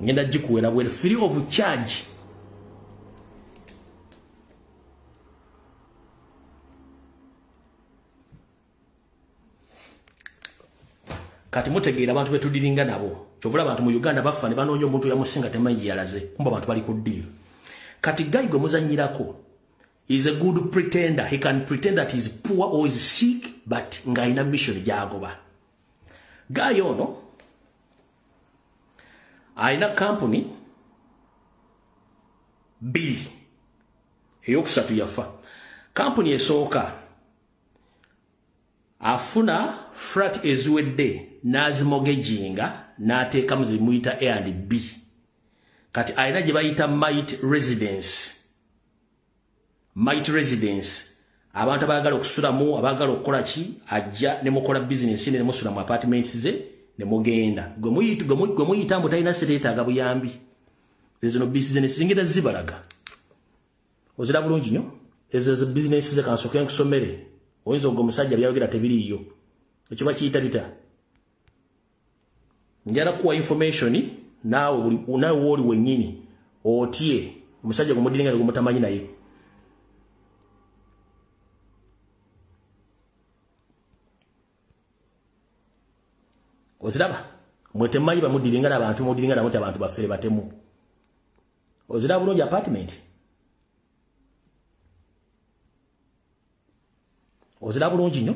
Ngenda jikuwera bwe free of charge. Kati mutegeera abantu betudiringa nabo. Kyovula abantu mu Uganda bafa ne banoonya omuntu yamusinga temanyi yalaze. Kumba abantu bali ku deal. Kati guy gwe muzanyirako is a good pretender. He can pretend that he's poor or is sick but nga ina mission jagoba. Guy ono aina company B eyokusatu yafa. Company esooka afuna flat eziwedde n'azimogejinga n'ateeka mu zimuyita A&B. Kati aina gye bayita Might Residence. Abantu abaagala okusulamu, abaagala okukola ki, ajja ne mukola business ne musula mu apartments ze ne mugenda. Gwe muyita mbu talina seteetaaga buyambi. Zino business zingenda zibalaga. Ozira bulungi nnyo. Ezo business ze kansoke nkusomere. Oyinza ogwo omusajja byayogera tebiriiyo. Ekyo bakiyita bita. Njala kuwa information naawe woli wennyini otye omusajja gumudiringa ne gumutamanyi naye. Oziraba mwetemanyi bamudiringa n'abantu mudiringa n'abantu abantu bafere batemu. Oziraba bulungi apartment. Oziraba bulungi nnyo.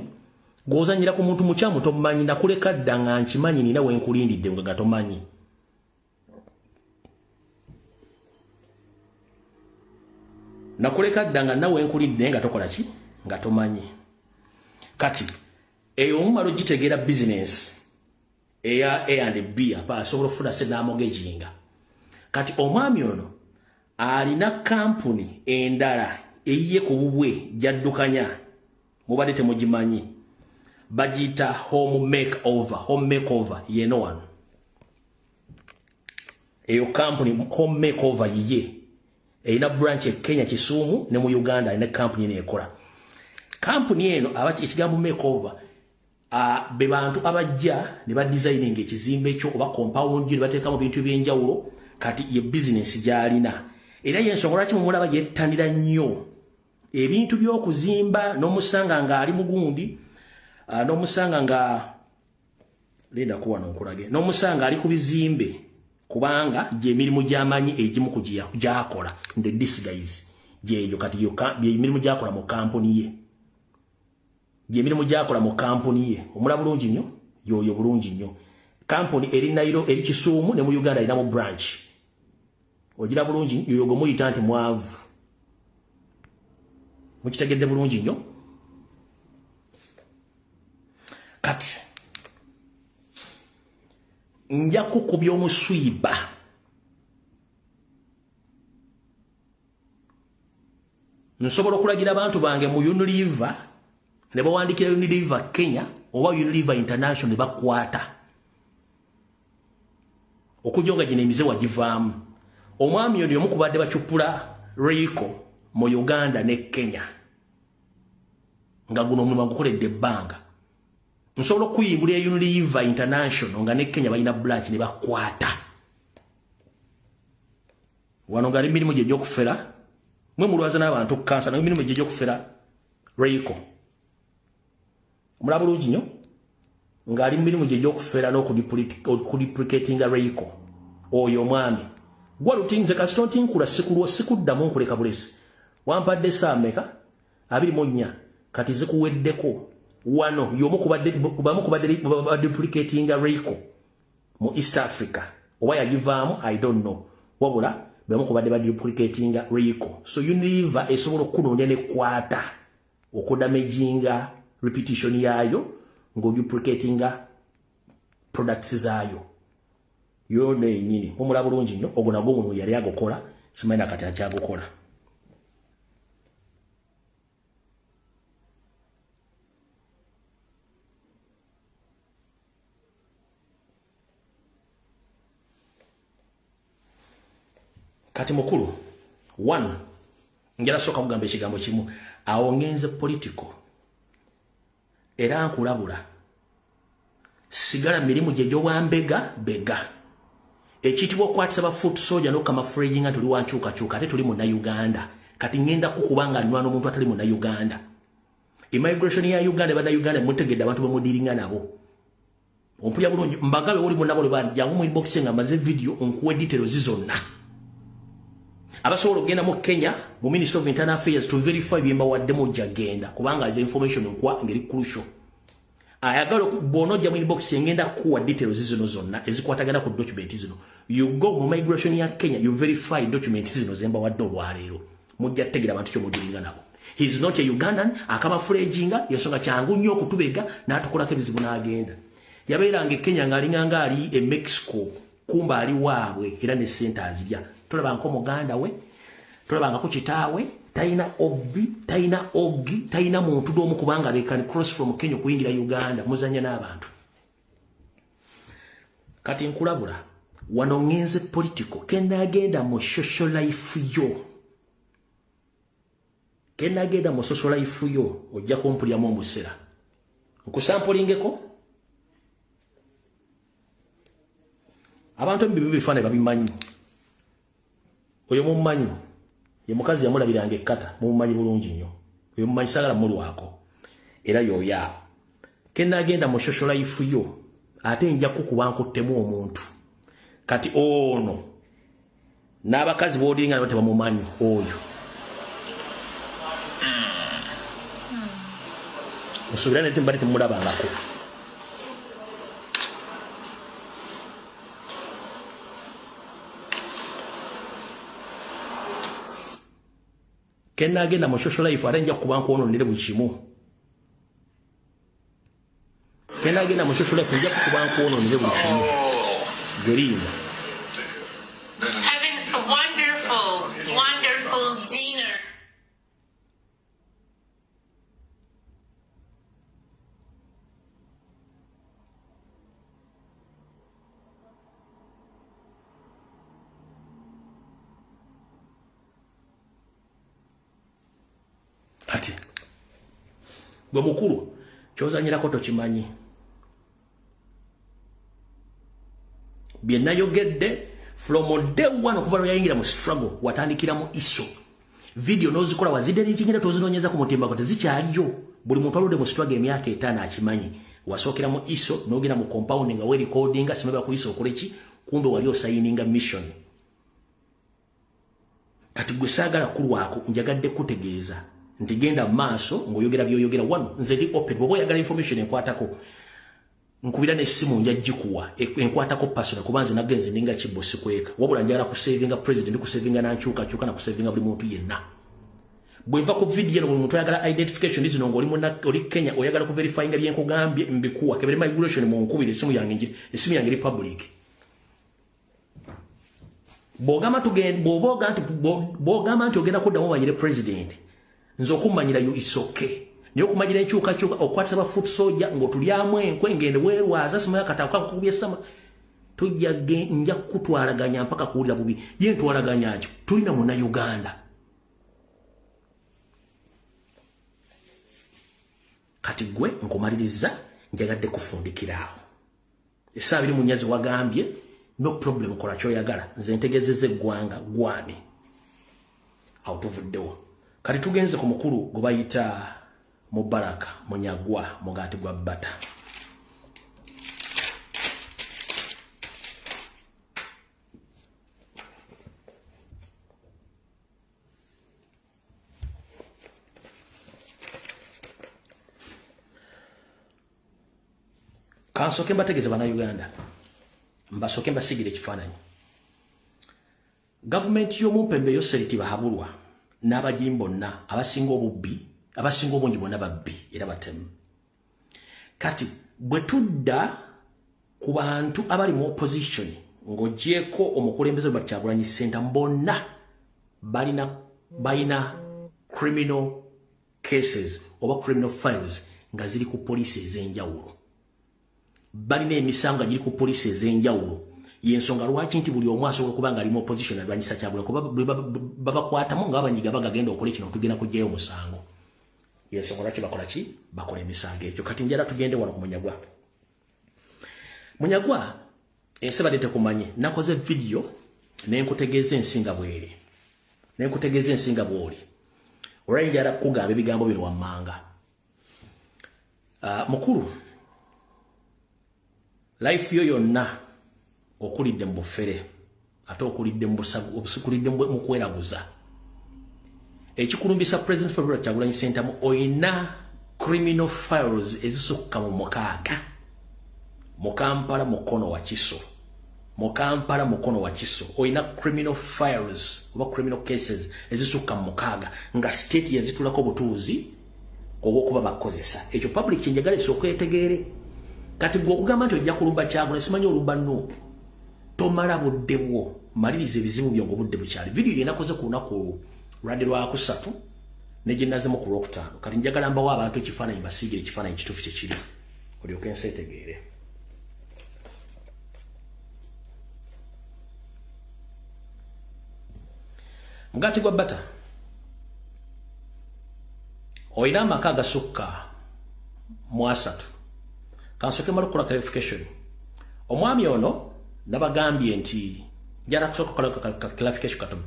Gozanyira ku muntu mukyamu tomanyi nakuleka dda nga nkimanyi nina we nkulindidde nga tomanyi. nakuleka danga nawe nkulidde nga tokola ki nga tomanyi kati eyo omumalo gitegera business eya A&B apa asobola ofuna sena mortgaging kati omwami ono alina kampuni endala eyiye ku bubwe jaddukanya mubadde temugimanyi bagita home makeover yeno wano eyo kampuni home makeover yiye erina branch e Kenya Kisumu ne mu Uganda erina kampuni neekola kampuni eno ekigambo makeover be bantu abajja ne ba designing ekizimbe ekyo oba compound ne bateekamu bintu ebyenjawulo kati ye business gyalina era yensonga lwaki mumulaba yettanira nnyo ebintu by'okuzimba n'omusanga nga ali mugundi n'omusanga nga lenda kuwa nonkulage n'omusanga ali ku bizimbe kubanga je emirimu gy'amanyi egimu gyakola nde this guys jeyo kati yo emirimu gyakola mu kampuni ye je emirimu gyakola mu kampuni ye omula bulungi nnyo yoyo bulungi nnyo kampuni eri Nairo eri Kisumu ne mu Uganda erina mu branch ogira bulungi yoyo gomuyita nti mwavu mukitegedde bulungi nnyo kati nja kukubya omuswiba nsobola okulagira abantu bange mu Unilever ne bawandikira Unilever Kenya oba Unilever International ne bakwata okujonga gino emize wagivaamu omwami ono omukubadde bacupula Reiko mu Uganda ne Kenya nga guno omulimu gukoledde ebbanga nsobola okuyimbula Unilever International nga ne Kenya balina branch ne bakwata wano nga emirimu gye gy'okufera mwe mulwaza n'abantu kansa na emirimu gye gy'okufera Reiko mulaba bulungi nnyo nga ali mu mirimu gye gy'okufera n'okuduplicating Reiko oyo omwami gwa lutinze kasitotinkula sikuddamu nkuleka bulesi wampadde saameka 24 kati zikuweddeko wano yomu kubadde duplicating Reiko mu East Africa oba yagivaamu I don't know wabula bamu kubadde duplicating Reiko so Unilever esobola okunonya ne kwata okudamaginga repetition yayo ngo duplicating products zaayo yone nyini omula bulungi nnyo ogwo nagwo omuntu yali agokola simanyi kati akyagokola kati mukulu 1 ngera soka kugamba ekigambo kimu awo ngenze political era nkulabula sigala mirimu gye gy'owambega bega ekitibwa okwatisa ba foot soldier n'okama fraging nga tuli wankyukakyuka ate tuli mu Uganda kati ngenda kukubanga nwana omuntu atali mu Uganda immigration ya Uganda bana Uganda mutegedde abantu bamudiringa nabo ompulya bulungi mbagabe oli munabo le banjangu mu inbox nga maze video onkuwe details zizonna abasobola okugenda mu Kenya mu Ministry of Internal Affairs to verify byemba waddemu jagenda kubanga aze information nkwa ngeri crucial ayagala bonoja mu inbox ngenda kuwa details zino zonna ezikwatagana ku document zino you go mu migration ya Kenya you verify document zino zemba wadde olwaleero mujja tegera abantu kyo mudiringa nabo he is not a Ugandan akama fraging yesonga kyangu nnyo okutubega n'atukolako ebizibu n'agenda yabeeranga e Kenya ng'alinganga ali e Mexico kumba ali waabwe era ne sente azirya tulaba nko muganda we tulabanga ku kitaawe taina obi taina ogi taina muntu domu kubanga they can cross from Kenya kuyingira Uganda muzanya n'abantu kati nkulabula wano ngenze political kenda agenda mu social life yo kenda agenda mu social life yo ojja kumpulya mu musera nkusampulingeko abantu bibi bifane babimanyi oyo mumanyi ye mukazi yamulabiranga ekkata mumanyi bulungi nnyo oyo mumanyi sagala mulwako era yoya kenda agenda mu social life yo ate nja kukuba nkuttemu omuntu kati ono n'abakazi boodinga nabo tebamumanyi oyo musuubira nete mbali temulabangako Kenna agenda mu social life arenja kuba nkwononere buli kimu. Kenna agenda mu social life nja kuba nkwononere buli kimu. Gerinda. Having a wonderful dinner. Ati gwe mukulu kyozanyirako tokimanyi. Bye nayogedde from day one okuva lwe yayingira mu struggle watandikira mu iso. Video nozikola wazidelitingira tozinonyeza ku mutimba kote zikyaliyo. Buli muntu aludde mu struggle emyaka 5 akimanyi. Wasokera mu iso nogenda mu compound nga we recordinga simaba ku iso okoleki kumbe wali osayininga mission. Kati gwe saagala kulwako njagadde kutegeeza nti genda maaso ngoyogera byoyogera one nze ndi open bobo yagala information enkwatako nkubira n'essimu njagikuwa enkwatako personal kubanze nagenze ndinga kibosi kweka wabula njala ku savinga president ku savinga nanchuka na ku savinga buli muntu yenna bweva ku video no muntu yagala identification izi no ngoli muna oli Kenya oyagala ku verifying bye nkugambye mbikuwa kebere migration mu nkubire esimu yange republic bogama tugende bogama nti ogenda kuddamu banyire president nzokumanyira yo isoke niyo kumanyira enchuka okwatsa ba foot soldier ngo tulyamu enkwe ngende werwaza sima yakataka kubye sama tujja nja kutwalaganya mpaka kuulira bubi ye ntwalaganya kyo tulina mu na Uganda kati gwe nkomaliriza njagadde kufundikirawo esabiri munyazi wagambye no problem kola kyo yagala nze ntegezeze gwanga gwani outuvuddewo kati tugenze ku mukulu gwe bayita Mubaraka Munyagwa mugati gwa bata kansoke mbategeze bana Uganda mbasoke mbasigire ekifaananyi government y'omumpembe yoseriti bahabulwa n'abajimbo na abasinga obubbi abasinga obungi bonna babbi era batemu kati bwe tudda ku bantu abali mu opposition ng'ogyeko omukulembeze bwa Kyagulanyi Ssentamu bonna balina criminal cases oba criminal files nga ziri ku police ez'enjawulo balina emisango giri ku police ez'enjawulo yensonga lwaki nti buli omu asobola okuba nga ali mu opposition alwanyisa Kyagulanyi kuba babakwatamu nga abanyiga bagagenda okola kino tugenda kujjayo omusango yensonga lwaki bakola ki bakola emisango ekyo kati njala tugende wano ku Munyagwa enseba lete kumanye nakoze video nenkutegeeza ensinga bweri nenkutegeeza ensinga bwoli olwayi njala kugamba ebigambo bino wammanga mukulu life yo yonna okulidde mu bufere ate okulidde mu busagu obusikulidde mu kweraguza ekikulumbisa president February Kyagulanyi Ssentamu oyina criminal files ezisukka mu mukaaga mu Kampala mukono wa Kiso oyina criminal files oba criminal cases ezisukka mu mukaaga nga state yazitulako butuuzi obwokuba bakozesa ekyo public njagala esokwetegeere kati gwe okugamba nti ojja kulumba Kyagulanyi simanyi olumba Nuupu tomala budde bwo maliriza ebizibu byongo budde bukyali video yenakoze ku lunaku lwadde lwa kusatu neginaazemu ku lwokutaano kati njagala mbawo abantu ekifaananyi basiigire ekifaananyi kituufu kyekiri olyoke enseetegeere mugati gwa bata oyina amaka agasukka mu 3 kansoke malukola clarification omwami ono nabagambye nti jara kusokola clarification katomu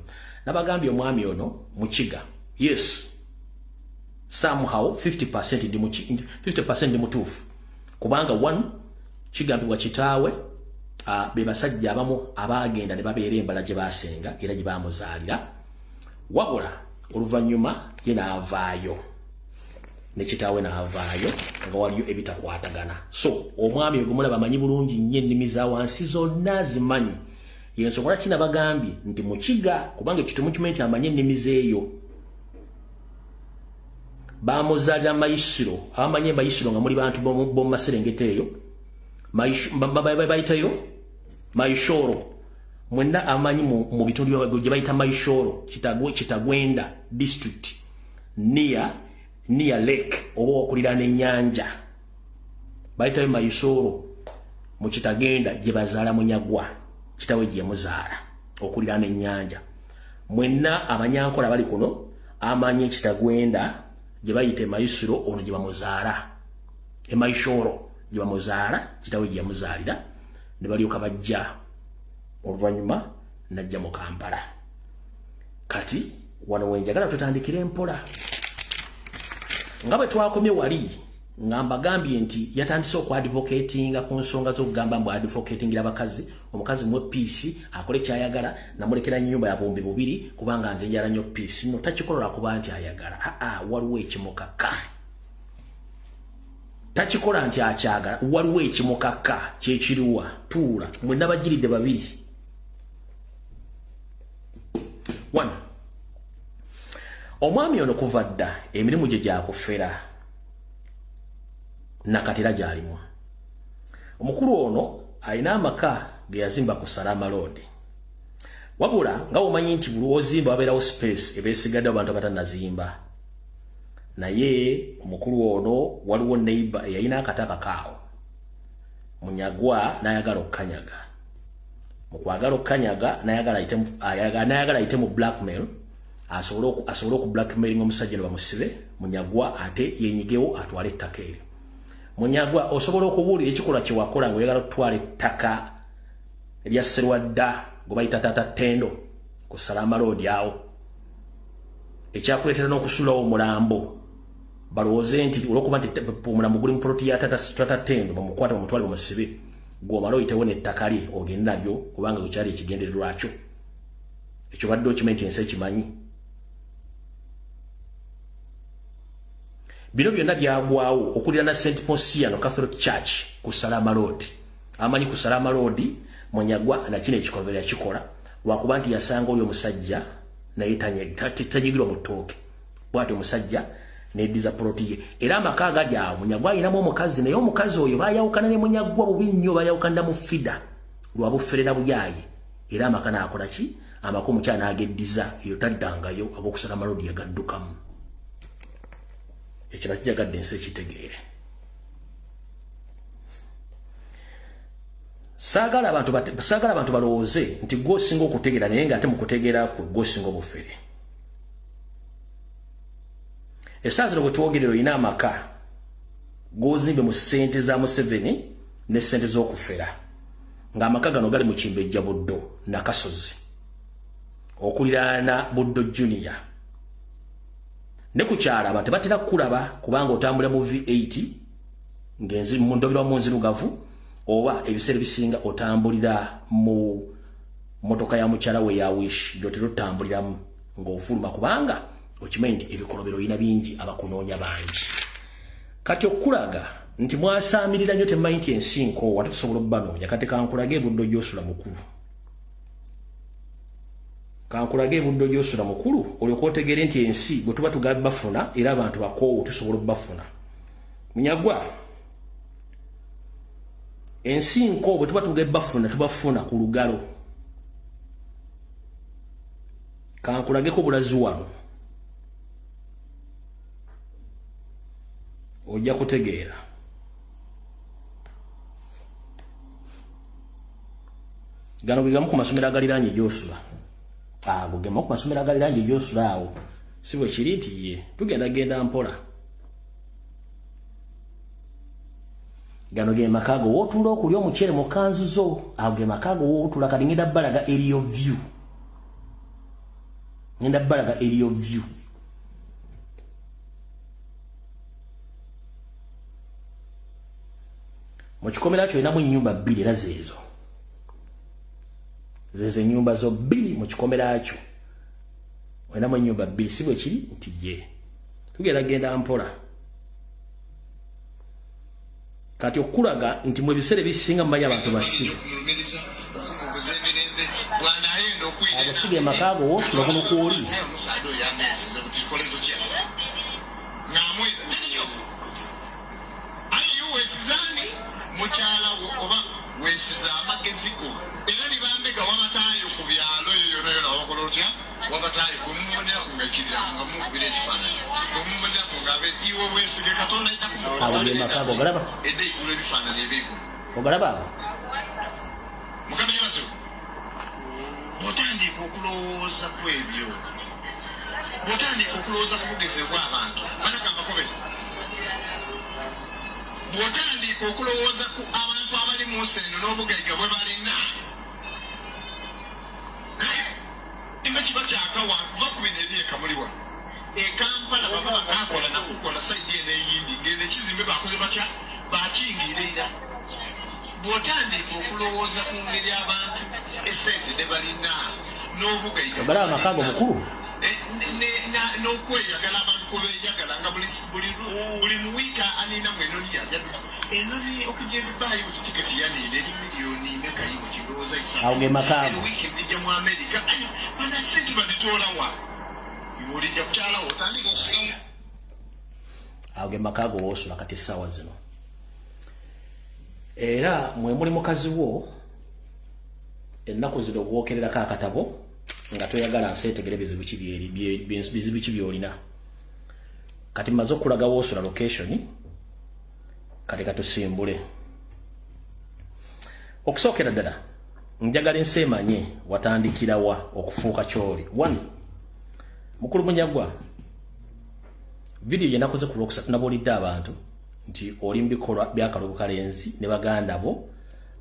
nabagambye omwami ono mukiga yes somehow 50% ndi mutuufu kubanga one kigambibwa kitaawe be basajja abamu abagenda ne babeera embala gye basenga era gye bamuzaalira wabula oluvannyuma ye n'avaayo ne kitaawe n'avaayo nga waliyo ebitakwatagana so omwami ogumulaba amanyi bulungi nnyo ennimi za wansi zonna zimanyi yensonga lwaki nabagambye nti mukiga kubanga ekitumu kimanyi nti amanye ennimi zeeyo bamuzalira Mayisiro abamanye Mayisiro nga muli bantu bo Maserengeta eyo bayitayo Mayishoro mwenna amanyi mu bitundu bye bayita Mayishoro Kitagwenda district near lake oba okuliraana ennyanja bayitayo Mayishoro mu Kitagenda gye bazaala Munyagwa kitawe gye muzaala okuliraana ennyanja mwenna abanyankola bali kuno amanyi Kitagwenda gye bayita Mayisiro ono gye bamuzaala Mayishoro gye bamuzaala kitawe gye yamuzaalira ne balyoka bajja oluvannyuma najja mu Kampala kati wano wenjagala tutandikire mpola nga bwe twakomye wali ngamba gambye nti yatandise okwadvocatinga ku nsonga z'okugamba mbu advocatingira abakazi omukazi mwe peace akole kyayagala namulekera nyumba ya bombi bubiri kubanga nze njala nnyo peace no takikolola kuba nti ayagala waliwo ekimukaka takikola nti akyagala waliwo ekimukaka kyekiriwa tuula mwenna bagiridde babiri one omwami ono kuva dda emirimu gye gyakufera nakatera gyalimu omukulu ono alina amaka ge yazimba ku Salama Road wabula nga omanyi nti buli ozimba wabeerawo space ebeesigadde abantu abatanazimba naye omukulu ono waliwo neighbor eyalina akataka kaawo Munyagwa n'ayagala okukanyaga mu kwagala okukanyaga n'ayagala ayite mu blackmail asobole oku blackmailing omusajja ne bamusibe Munyagwa ate yenyigewo atwale ettaka eryo Munyagwa osobola okubuulira ekikolwa kye wakola ng'oyagala okutwala ettaka erya Sserwadda gwe bayita Tata Tendo ku Salama Road awo ekyakuleetera n'okusulawo omulambo balowooze nti olwokuba nti omulambo guli mu poloti ya Tata Tendo bamukwata bamutwale bamusibe gw'omala oyitewo n'ettaka lye ogende nalyo kubanga wekyali ekigendererwa kyo ekyo badde okimanyi nti ensi ekimanyi bino byonna byagwawo okulira na St. Ponsiano Catholic Church ku Salama Road amanyi ku Salama Road Munyagwa na kino ekikolwa yakikola lwakuba nti yasanga oyo omusajja naye tanyigirwa mu ttooke bw'ati omusajja n'eddiza poloti ye era amaka agali awo Munyagwa alinamu omukazi naye omukazi oyo baayawukana ne Munyagwa bubi nnyo baayawukanira mu fida lwa bufere na buyaaye era amaka n'akola ki amaka omukyala n'ageddiza eyo taddangayo ag'oku Salama Road yagaddukamu ekyo nakijagadde ensi ekitegeere saagala abantu balowooze nti gwosinga okutegeera naye ng'ate mu kutegeera kwe gwosinga obufere essaawa zino bwe twogerera olina amaka g'ozimbe mu ssente za Museveni ne ssente z'okufera ng'amaka gano gali mu Kimbejja Buddo Nakasozi okuliraana Buddo Junior ne ku kyala abantu batera kukulaba kubanga otambulira mu V8 ng'enzi mu ndobirwa mu nzirugavu oba ebiseera bisinga otambulira mu motoka ya mukyala we ya Wish gy'otera otambuliramu ng'ofuluma kubanga okimanyi nti ebikolobero olina bingi abakunoonya bangi kati okulaga nti mwasaamirira nnyo temumanyi nti ensi nkoowa tetusobola obbanoonya kati kankulage Buddo gy'osula mukulu olyoka otegeere nti ensi bwe tuba tugabe bafuna era abantu bakoowu tusobola obbafuna Munyagwa ensi nkoowu bwe tuba tugabe bafuna tubafuna ku lugalo kankulageko bulazi wano ojja kutegeera gano ge gamu ku masomero agaliraanye gy'osula ago gema ku masomero agaliraanye gy'osula awo si bwe kiri nti ye tugendagenda mpola gano ge makago wootula okulya omuceere mu kanzu zo ago ge makago wootula kati ngenda bbalaga area view mu kikomera kyo olinamu ennyumba bbiri era zezo ennyumba zo bbiri mu kikomera kyo olinamu ennyumba bbiri si bwe kiri nti ye tugendagenda mpola kati okulaga nti mu ebiseera ebisinga mumanyi abantu basibe agasiga emakaago woosula kuno kwoli mwezi teniyo ali wesizani mukyalawo oba wesiza amageziko era libambega wabatayo ku byalo yoyonayo nawakola otya wabatayo kumubonera kungakirira nga mukubira ekifaananyi kumubonera kungabe iwe wesige katonda awogemakago ogalaba edde ikula ebifaananyi ebigo ogalaba abo mukama yebazo bwotandika okulowooza ku ebyo bwotandika okulowooza ku bugezebwa abantu banakamakobere bwotandika okulowooza ku abantu abali mu nseno n'obugaiga bwe balina nga kiba kyakawa kuva ku bino ebyeka muliwa ekampala baba bakakola nakukola saidi eno eyindi ngene ekizimbe bakoze batya bakingireera bwotandika okulowooza ku ngeri abantu esente ne balina n'obugaiga ogala amakago mukulu n'okweyagala abantu kubeyagala nga buli muwiika anina mu enoni yajadu enoni okujja ebibaayi mu kitiketi yaniina eri miliyoni nekayimu kirowooza awo ge makago wiiki ejja mu amerika bana sente baditoolawa iwolijja kukyalawo otandika okusigamu awo ge makago woosula kati essaawa zino era mwe muli mukazi wo ennaku zino gwokererako akatabo nga toyagala nseetegere bizibu ki byolina kati mmaze okulaga woosula location kati katusimbule okusookera ddala njagala ensi emanye watandikirawa okufuuka kyoli 1 mukulu munyagwa video yenakoze ku Lwokusatu nabuulidde abantu nti oli mubikolwa byakalogo kalenzi ne baganda bo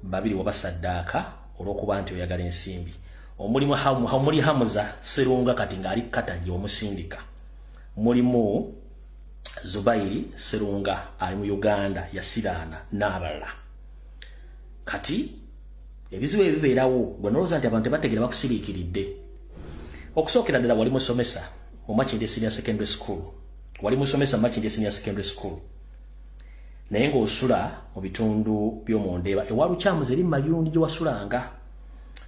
babiri wabasaddaaka olw'okuba nti oyagala ensimbi omulimu muli Hamuza Serunga kati ng'ali Kataji omusindika mulimu Zubairi Serunga ali mu Uganda yasiraana n'abalala kati ebizibu ebibeerawo gwe nolowooza nti abantu tebategeera bakusiriikiridde okusookera ddala wali musomesa mu Makindye Senior Secondary School wali musomesa mu Makindye Senior Secondary School naye ng'osula mu bitundu by'omundeeba ewa Lukyamuzi eri Mayundi gye wasulanga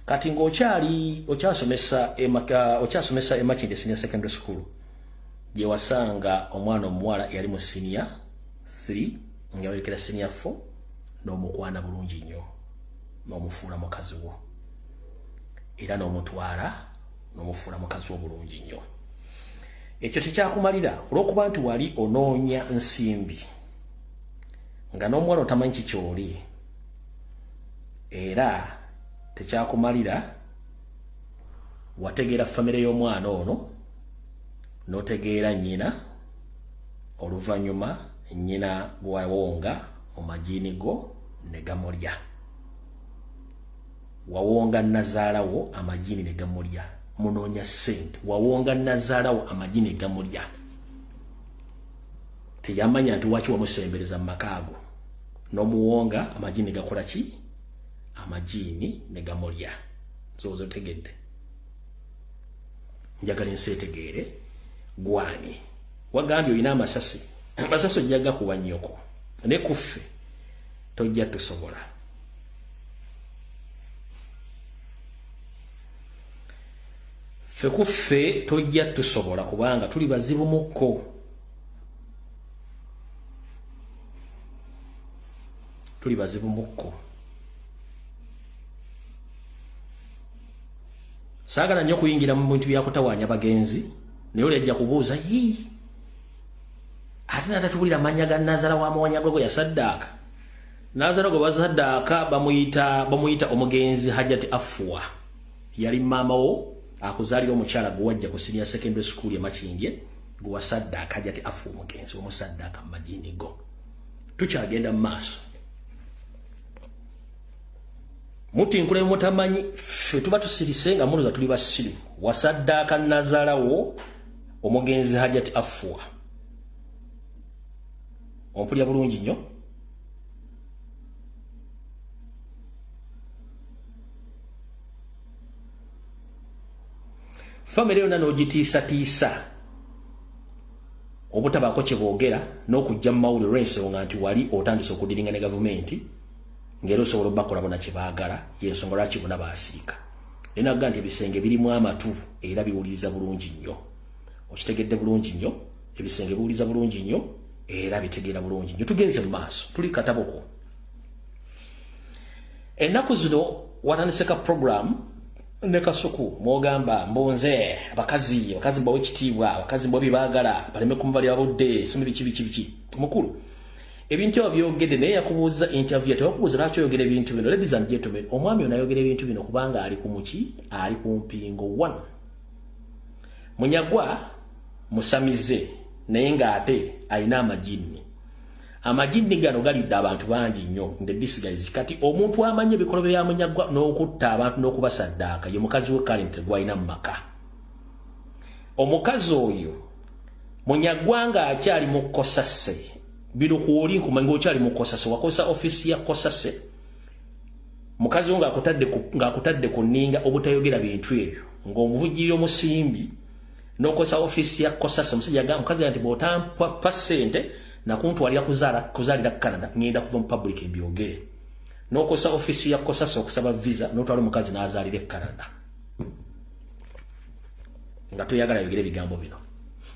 kati ng'okyasomesa e Makindye Senior Secondary School gye wasanga omwana omuwala yali mu senior 3 nga yawekera senior 4 n'omukwana bulungi nnyo n'omufuula mukazi wo era n'omutwala n'omufuula mukazi wo bulungi nnyo ekyo tekyakumalira olw'okuba nti wali onoonya nsimbi nga n'omuwala otamanyi kikyoli era tekyakumalira wategeera famire y'omwana ono n'otegeera nnyina oluvannyuma nnyina gwawonga mu majiini go ne gamulya wawonga nazaalawo amajiini ne gamulya munoonya ssente wawonga nazaalawo amajiini ne gamulya teyamanya nti waki wamusembereza mu makaago n'omuwonga amajiini gakola ki amajiini ne gamulya zoozo tegedde njagala ensi etegeere gwani wagambye olina amasasi ojja gakuba nnyoko ne kuffe tojja tusobola ffe kuffe tojja tusobola kubanga tuli bazibu mukko tuli bazibu mukko saagala nnyo kuyingira mu bintu byakutawaanya bagenzi naye olejja kubuuza ate natatubulira amannya ga Nazaala wa Mawanya gwe yasaddaaka Nazaala gwe basaddaaka bamuyita omugenzi Hajati Afua yali maama wo akuzaalira omukyala gwe wajja ku Senior Secondary School ya Makindye gwe wasaddaaka Hajati Afua omugenzi omusaddaaka mu majiini go tukyagenda mu maaso muti nkule mutamanyi ffe tuba tusirise nga muloza tuli basiru wasaddaaka Nazaala wo omugenzi Hajati Afua ompulya bulungi nnyo famire yonna n'ogitiisatiisa obutabaako kye boogera n'okujja mu mawulire olw'ensonga nti wali otandise okudiringa ne gavumenti ng'era osobola obbakola bona kye baagala y'ensonga lwaki bonna baasiika naye nagga nti ebisenge birimu amatu era biwuliriza bulungi nnyo okitegedde bulungi nnyo ebisenge biwuliriza bulungi nnyo era bitegeera bulungi nnyo. Tugenze mu maaso tuli kataboko. Ennaku zino watandiseka program ne Kasuku mwogamba mbonze abakazi mbawe ekitiibwa abakazi mbawe bibagala baleme kumubali abudde simi biki mukulu ebintu byogedde naye yakubuuza interview tewakubuuza lwaki oyogera ebintu bino. Ladies and gentlemen, omwami ono ayogera ebintu bino kubanga ali ku muki, ali ku mpingo 1. Munyagwa musamize naye ng'ate alina amajini gano galidde abantu bangi nnyo nde disguise. Kati omuntu amanye ebikolobe bya Munyagwa n'okutta abantu n'okubasaddaaka ye mukazi we current gwalina mu maka. Omukazi oyo Munyagwa ng'akyali mu Kosase bino kuoli nkumanyi okyali mu Kosase wakosa office ya Kosase mukazi ng'akutadde ku nninga obutayogera bintu ebyo ng'omuvujjirira omusimbi n'okosa office ya Kosase mukazi nti bw'otampa ssente nakuntwalira kuzaalira Canada ngenda kuva mu public ebyogere n'okosa office ya Kosase okusaba visa n'otwala omukazi n'azaalira Canada nga toyagala yogera ebigambo bino.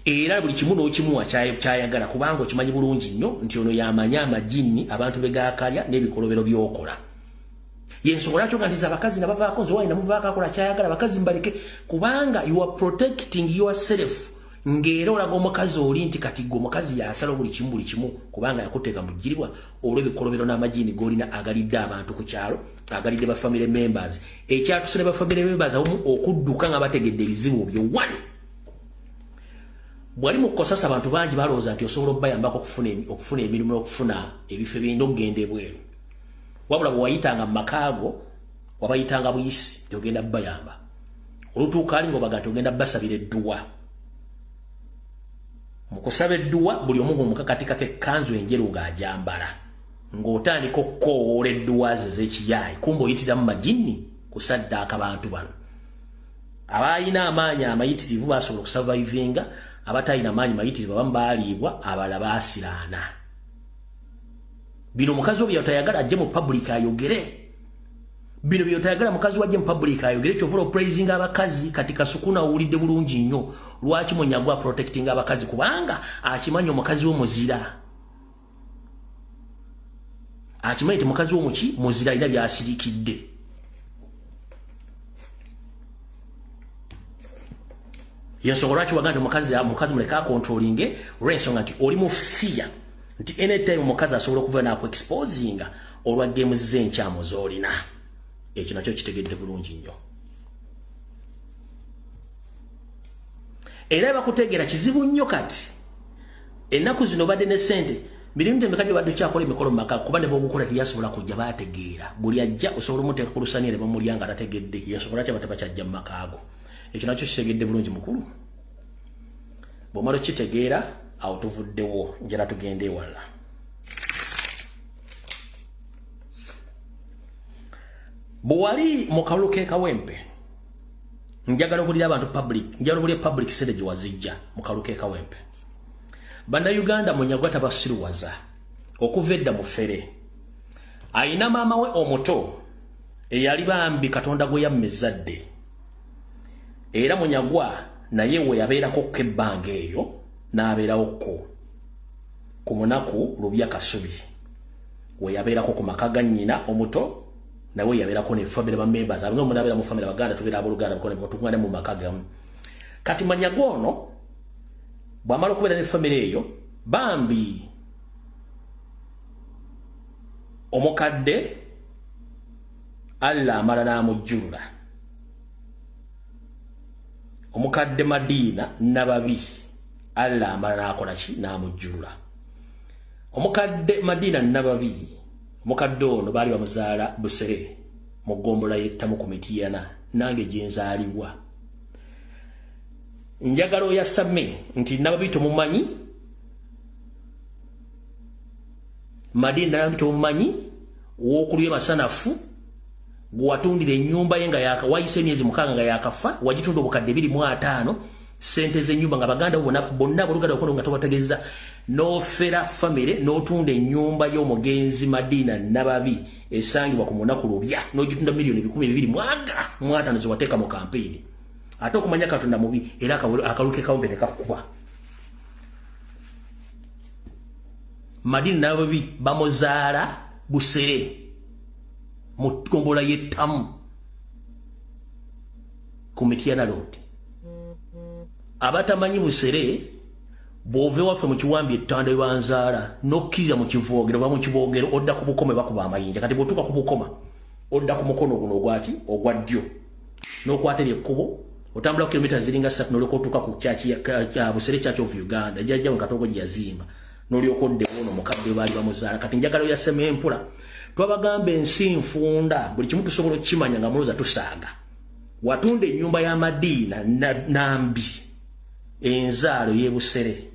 Era buli kimu n'okimuwa kyayagala kubanga okimanyi bulungi nnyo nti ono yamanya amajini abantu begakalya n'ebikolobero by'okola. Yensobola kyo ngandiza abakazi nabavaako nze wali namuvaako akola kyayagala abakazi mbaleke kubanga you are protecting yourself. Ngero olaga omukazi oli nti kati gwe omukazi yasala buli kimu kubanga yakuteeka mu jjiribwa olw'ebikolobero n'amajini g'olina agalidde abantu ku kyalo agalidde ba family members ekyatusene ba family members awamu okudduka nga bategedde ebizibu byo wani. Bwali mu Kosasa abantu bangi balowooza nti osobola obbayambako okufuna emirimu n'okufuna ebifo ebindi okugenda ebweru. Wabula bwe wayitanga mu makaago wabayitanga buyisi togenda bbayamba. Olutuuka ali ng'obaga nti ogenda basabira edduwa. Mu kusaba edduwa buli omu ng'omukakatikako ekkanzu enjeru ng'ajambala ng'otandika okukoowoola edduwa ze z'ekiyaayi kumbe oyitira mu majini kusaddaaka bantu bano. Abalina amaanyi amayitirivu basobola okusavayivinga, abatalina amaanyi mayitirivu abamu baaliibwa, abalala baasiraana. Bino mukazi oyo by'otayagala ajje mu public ayogere. Bino by'otayagala mukazi wajje mu public ayogere kyovula praising abakazi kati Kasuku nawulidde bulungi nnyo lwaki Munyagwa protecting abakazi kubanga akimanyi omukazi w'omuzira. Akimanyi nti mukazi w'omuki muzira alina by'asirikidde. Yensobola lwaki waga nti mukazi muleka controlling olw'ensonga nti oli mu fear nti anytime mukazi asobola okuva n'akuexposinga olwa games z'enkyamu z'olina. Ekyo nakyo kitegedde bulungi nnyo. Era bakutegeera kizibu nnyo kati. Ennaku zino badde ne ssente mirimu temeka gye badde kyakola emikolo mu maka kuba ne bw'ogukola teyasobola kujja baategeera. Buli ajja osobola omuteeka ku lusaniya ne bamulya nga atategedde yensobola kya batabakyajja mu maka ago. Ekyo nakyo kitegedde bulungi mukulu. Bw'omala okitegeera awo tuvuddewo njala tugende ewala. Bwali mu kalulu k'e Kawempe njagala okulira abantu public sede gye wazijja mu kalulu k'e Kawempe. Bannayuganda Munyagwa tabasiruwaza okuva edda mu ffere. Ayina maama we omuto eyali bambi Katonda gwe yammezadde. Era Munyagwa naye we yabeerako k'ebbanga eyo n'abeerawokko ku munaku Lubya Kasubi we yabeerako ku maka ga nnyina omuto nawe yabeerako ne family ba members abanga munabeera mu family Baganda tubeera ab'Oluganda bukone butungane mu maka gamu. Kati Munyagwa ono bw'amala okubeera ne family eyo bambi omukadde Allah amala n'amujjulula. Omukadde Madina Nababi Allah amala n'akola ki n'amujjulula. Omukadde Madina Nababi omukadde ono baali bamuzaala Busere mu Gombola yettamu ku Mityana nange gye nzaalibwa. Njagala oyasame nti Nababi tomumanyi, Madina Nababi tomumanyi, w'okulya masanafu gwatundira ennyumba ye nga wayise emyezi 6 nga yakafa wagitunda obukadde 25 sente z'ennyumba nga Baganda bonna Oluganda okono nga tobategeeza n'ofera family n'otunda ennyumba y'omugenzi Madina Nababi esangibwa ku munaku Lubya n'ogitunda milioni 200 mwaka ze wateeka mu campaign. Ate okumanya Katonda mubi era akaluke Kawempe ne kakuba. Madini nababi bamuzaala Busere mu gombola yettamu ku Mityana Road. Abatamanyi Busere bw'ove waffe mu kiwambi ettanda ebanzaala n'okkiriza mu kivoogero oba mu kiboogero odda ku Bukoma bakuba amayinja. Kati bw'otuuka ku Bukoma odda ku mukono guno ogwa ddyo n'okwata ekkubo otambula kilomita ziringa 3 n'olyoka otuuka ku kya Busere Church of Uganda jjajja mu Katogo gye yazimba n'olyoka oddewo n'omukadde baali bamuzaala. Kati njagala oyasema empula twabagamba ensi nfunda buli kimu tusobola okukimanya nga muloza tusaaga. Watunda ennyumba ya Madiina Nambi enzaalo y'e Busere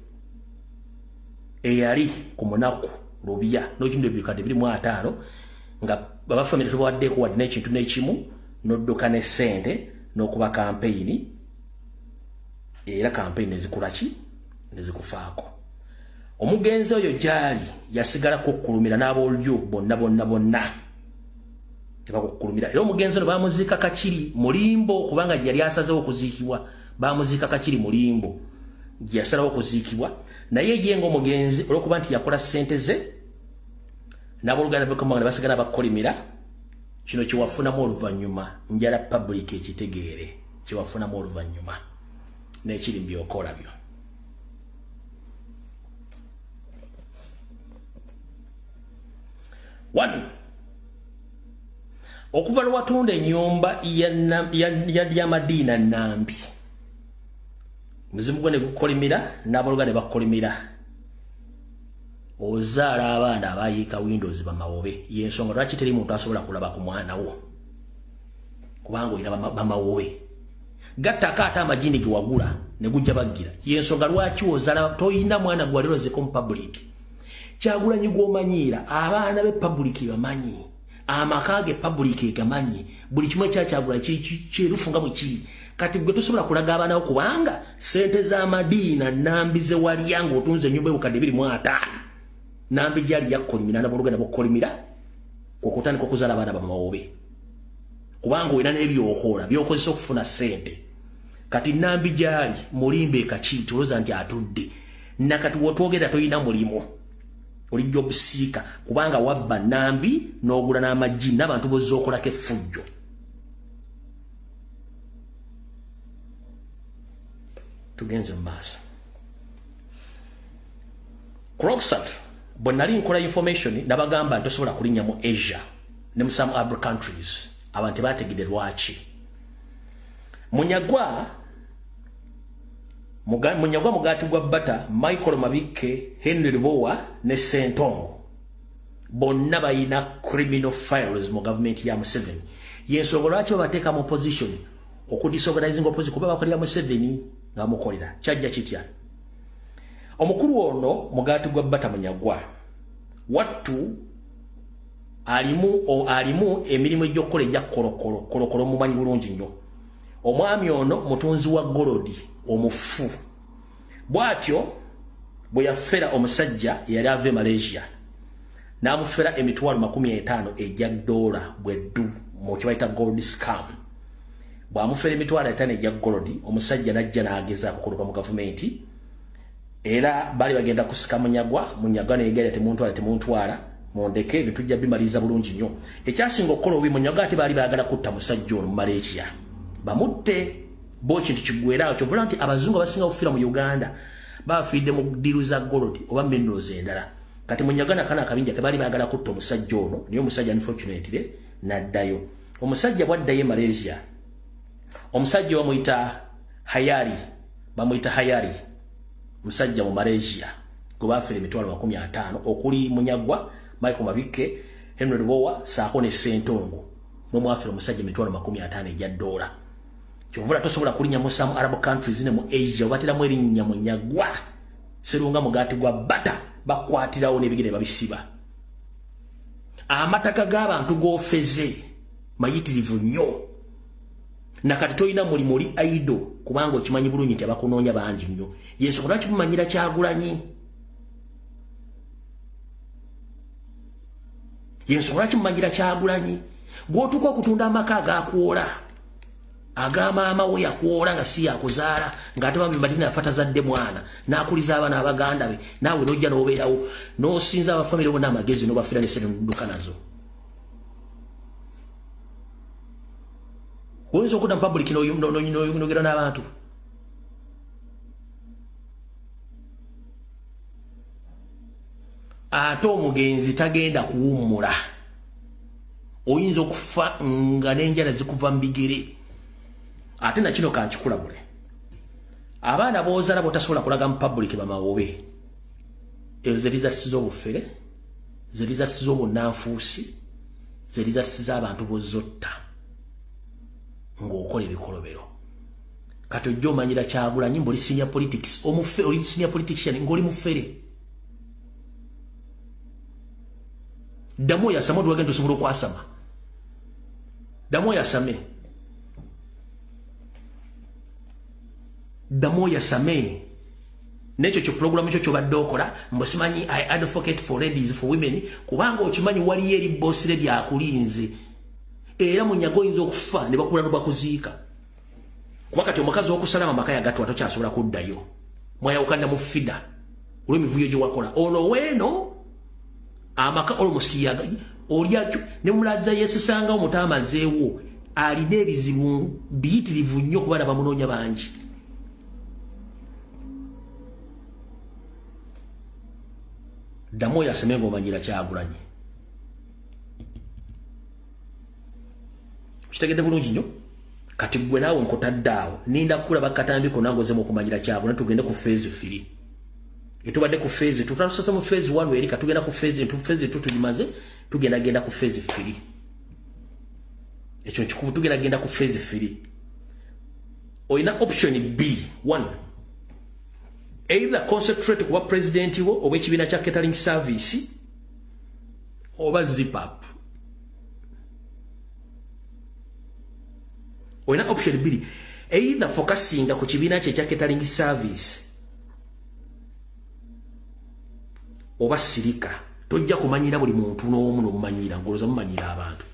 eyali ku munaku Lubya n'okindi ebikadde 25 nga baba family tubawaddeko wadde n'ekintu n'ekimu n'odduka ne ssente n'okuba kampeyini era kampeyini nezikulaki nezikufaako. Omugenzi oyo gyali yasigala kukkulumira n'aboolyo bonna tebakukkulumira. Era omugenzi ono baamuziika Kakiri Mulimbo kubanga gye yali asazeewo okuziikibwa baamuziika Kakiri Mulimbo gye yasalawo okuziikibwa naye ye ng'omugenzi olw'okuba nti yakola ssente ze n'abooluganda bekomanga ne basigala bakkolimira. Kino kyewafunamu oluvannyuma njala public ekitegeere kyewafunamu oluvannyuma n'ekiri mu byokola byo. One, okuva lwe watunda ennyumba ya Madiina Nambi muzimu gwe ne gukolimira n'abooluganda ne bakkolimira ozaala abaana abayiika Windows bamawobe. Yensonga lwaki teri muntu asobola kulaba ku mwana wo kubanga olina bamawobe. Gattako ate amagini ge wagula ne gujja baggira. Yensonga lwaki ozaala toyina mwana gwe walirozeko mu public. Kyagulanyi gw'omanyiira abaana be public bamanyi amaka ge public gamanyi buli kimu Kyagulanyi kyerufu nga bwe kiri. Kati gwe tosobola kulaga abaana bo kubanga ssente za Madiina Nambi ze walya ng'otunze ennyumba y'obukadde 25 Nambi gyali yakkolimira n'abooluganda bokkolimira okutandika okuzaala abaana bamawobe kubanga olina n'ebyokola by'okozesa okufuna ssente. Kati Nambi gyali mulimba ekaki tolooza nti atudde nakati wotwogera toyina mulimu oli job seeker kubanga wabba Nambi n'ogula n'amaggi n'abantu bozza okolako effujjo. Tugenze mu maaso. Crocsat bwe nali nkola information nabagamba nti tosobola kulinnya mu Asia ne mu some Arab countries abantu bategedde lwaki. Munyagwa mugati gwa Bata Michael Mabike Henry Bowa ne Sentongo bonna bayina criminal files mu government ya Museveni. Yensonga lwaki babateeka mu position okudisorganizing opposition kuba bakolera Museveni nga mukolera kyajja kitya. Omukulu ono mugati gwa Bata Munyagwa wattu alimu emirimu egy'okukola ejja kolokolo mumanyi bulungi nnyo. Omwami ono mutunzi wa golodi omufu bw'atyo bwe yafera omusajja yali ave Malaysia n'amufera emitwalo 50 ejja dola bweddu mu kibayita gold scam. Bw'amufera emitwalo 5 ejja golodi omusajja n'ajja n'ageza okukuluka mu gavumenti era bali bagenda kusika Munyagwa n'egera temuntwala mondeke ebintu tujja bimaliza bulungi nnyo. Ekyasinga okukola obubi Munyagwa ate baali baagala kutta musajja ono mu Malaysia bamutte bo kintu kigwera kyo bula nti abazungu abasinga okufiira mu Uganda bafiidde mu diru za gold oba minerals endala. Kati Munyagwa nakana akabinja ke baali baagala kutta omusajja ono niyo omusajja unfortunately n'addayo. Omusajja bw'addayo Malaysia omusajja bamuyita Hayari musajja mu Malaysia gwe baafera emitwalo 50 okuli Munyagwa Michael Mabike Henry Bowa saako ne Sentongo n'omwafera omusajja emitwalo 50 ejja dola. Kyovula tosobola kulinnya mu some Arab countries ne mu Asia obatiramu erinnya Munyagwa serunga mugati gwa Bata bakwatirawo n'ebigere babisiba. Amataka g'abantu g'ofeze mayitirivu nnyo nakati toyina mulimu oli aido kubanga okimanyi bulungi nti abakunoonya bangi nnyo. Yesu lwaki mumanyira Kyagulanyi? Yesu lwaki mumanyira Kyagulanyi? Gw'otuuka okutunda amaka agakwola agamba mama we yakuola nga si yakuzaala ng'ate bambi Madina yafata zadde mwana n'akuliza abaana abaganda be naawe n'ojja n'obeerawo n'osinza abafamire bonna amagezi n'obafira n'essere n'odduka nazo. Oyinza okudda mu public n'oyogera n'abantu. Ate omugenzi tagenda kuwummula. Oyinza okufa nga n'enjala zikuva mu bigere. Ate na kino kankikulabule. Abaana b'ozaala botasobola kulaga mu public bamawobe. Ezo ze results z'obufere, ze results z'obunnanfuusi, ze results z'abantu b'ozotta ng'okola ebikolobero. Kati ojja omanyira Kyagulanyi mboli senior politics, oli senior politician ng'oli mufere. Damo yasama odwagenda osobola okwasama. Damo yasame. Damo yasame. Nekyo kyo program ekyo kyobadde okola mbosimanyi I advocate for ladies for women kubanga okimanyi waliyo eri boss lady akulinze era munyago oyinza okufa ne bakula bakuziika kuba kati omukazi w'okusalama amaka yagatwa tokyasobola kuddayo mwayawukana mu fida olw'emivuyo gye wakola ono weeno amaka olumusikiyaga olyacho ne mulaza yesesanga omutamazeewo alina ebizibu biyitirivu nnyo kubala bamunoonya bangi. Damo yasemengo omanyira Kyagulanyi. Kitegedde bulungi nnyo. Kati gwe naawe nkotaddeawo ninda kulaba katambiko nangozemu okumanyira Kyagulanyi tugende ku phase 3. Etubadde ku phase 2 tutasasa mu phase 1 erika tugenda ku phase 2 phase 2 tulimaze tugenda ku phase 3. Ekyo nkikubu tugenda ku phase 3. Oyina option B1. Either concentrate kuba president wo oba ekibiina kya catering service oba zip up. Oyina option B. Either focusing ku kibiina kya catering service oba sirika. Tojja kumanyira buli muntu n'omu n'omumanyira ngoloza mumanyira abantu.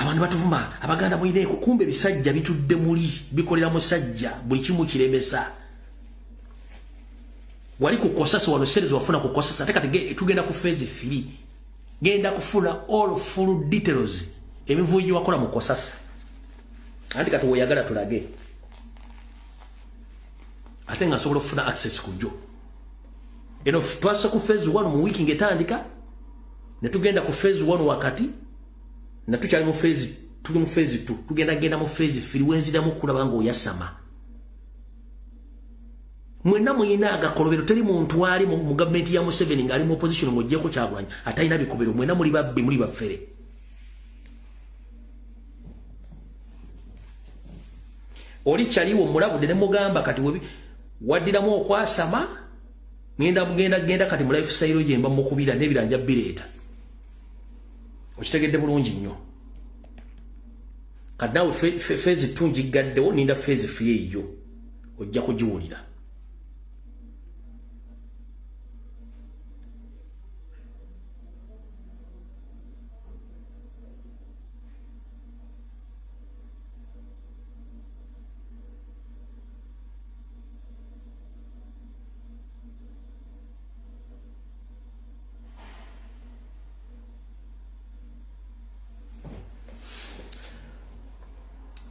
Abantu batuvuma abaganda mwine kumbe bisajja bitudde muli bikolera musajja buli kimu kiremesa. Wali kukosasa wano series wafuna kukosasa ate kati tugenda ku phase 3. Genda kufuna all full details emivuyo wakola mukosasa. Andi kati woyagala tulage. Ate nga sobola kufuna access kujo. Eno twasa ku phase 1 mu wiki ngetandika ne tugenda ku phase 1 wakati na tukyali mu phase 2 tugenda mu phase 3 wenzida mu kulaba ngo yasama. Mwena muyina agakolobero teri muntu ali mu government ya Museveni ngali mu opposition ngo jeko Kyagulanyi atayina bikobero mwena muli babbe muli bafere. Oli kyaliwo mulabude ne mugamba kati webi waddiramu okwasama genda kati mu lifestyle je mba mukubira nebiranja bireta. Okitegedde bulungi nnyo. Kati nawe phase 2 njigaddewo ninda phase 3 eyo ojja kugiwulira.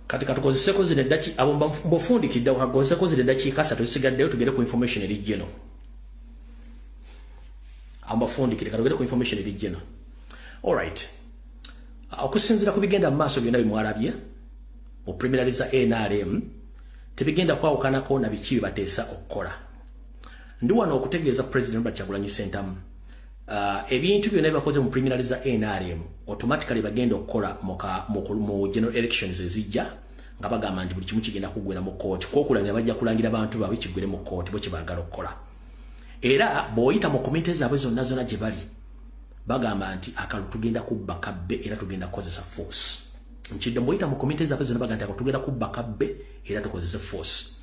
Kati katukozeseko zine dachi abomba mbofundikidde akakozeseko zine dachi kasa tusigaddeyo tugere ku information eri geno. Ambafundikire katugere ku information eri geno. All right. Okusinzira kubigenda maaso byonna bimwalabye mu preliminary za NRM tebigenda kwawukanako na biki bateesa okukola. Ndi wano okutegeeza President Kyagulanyi Ssentamu ebintu byonna bibakoze mu preliminary za NRM automatically bagenda okukola mu general elections ezijja nga bagamba nti buli kimu kigenda kugwera mu court kwokulanya bajja kulangira abantu baabwe kigwere mu court bwe kibagala okukola. Era bw'oyita mu komite zaabwe zonna gye bali bagamba nti akalu tugenda kubba kabbe era tugenda kukozesa force. Nkidde bw'oyita mu komite zaabwe zonna bagamba nti akalu tugenda kubba kabbe era tukozesa force.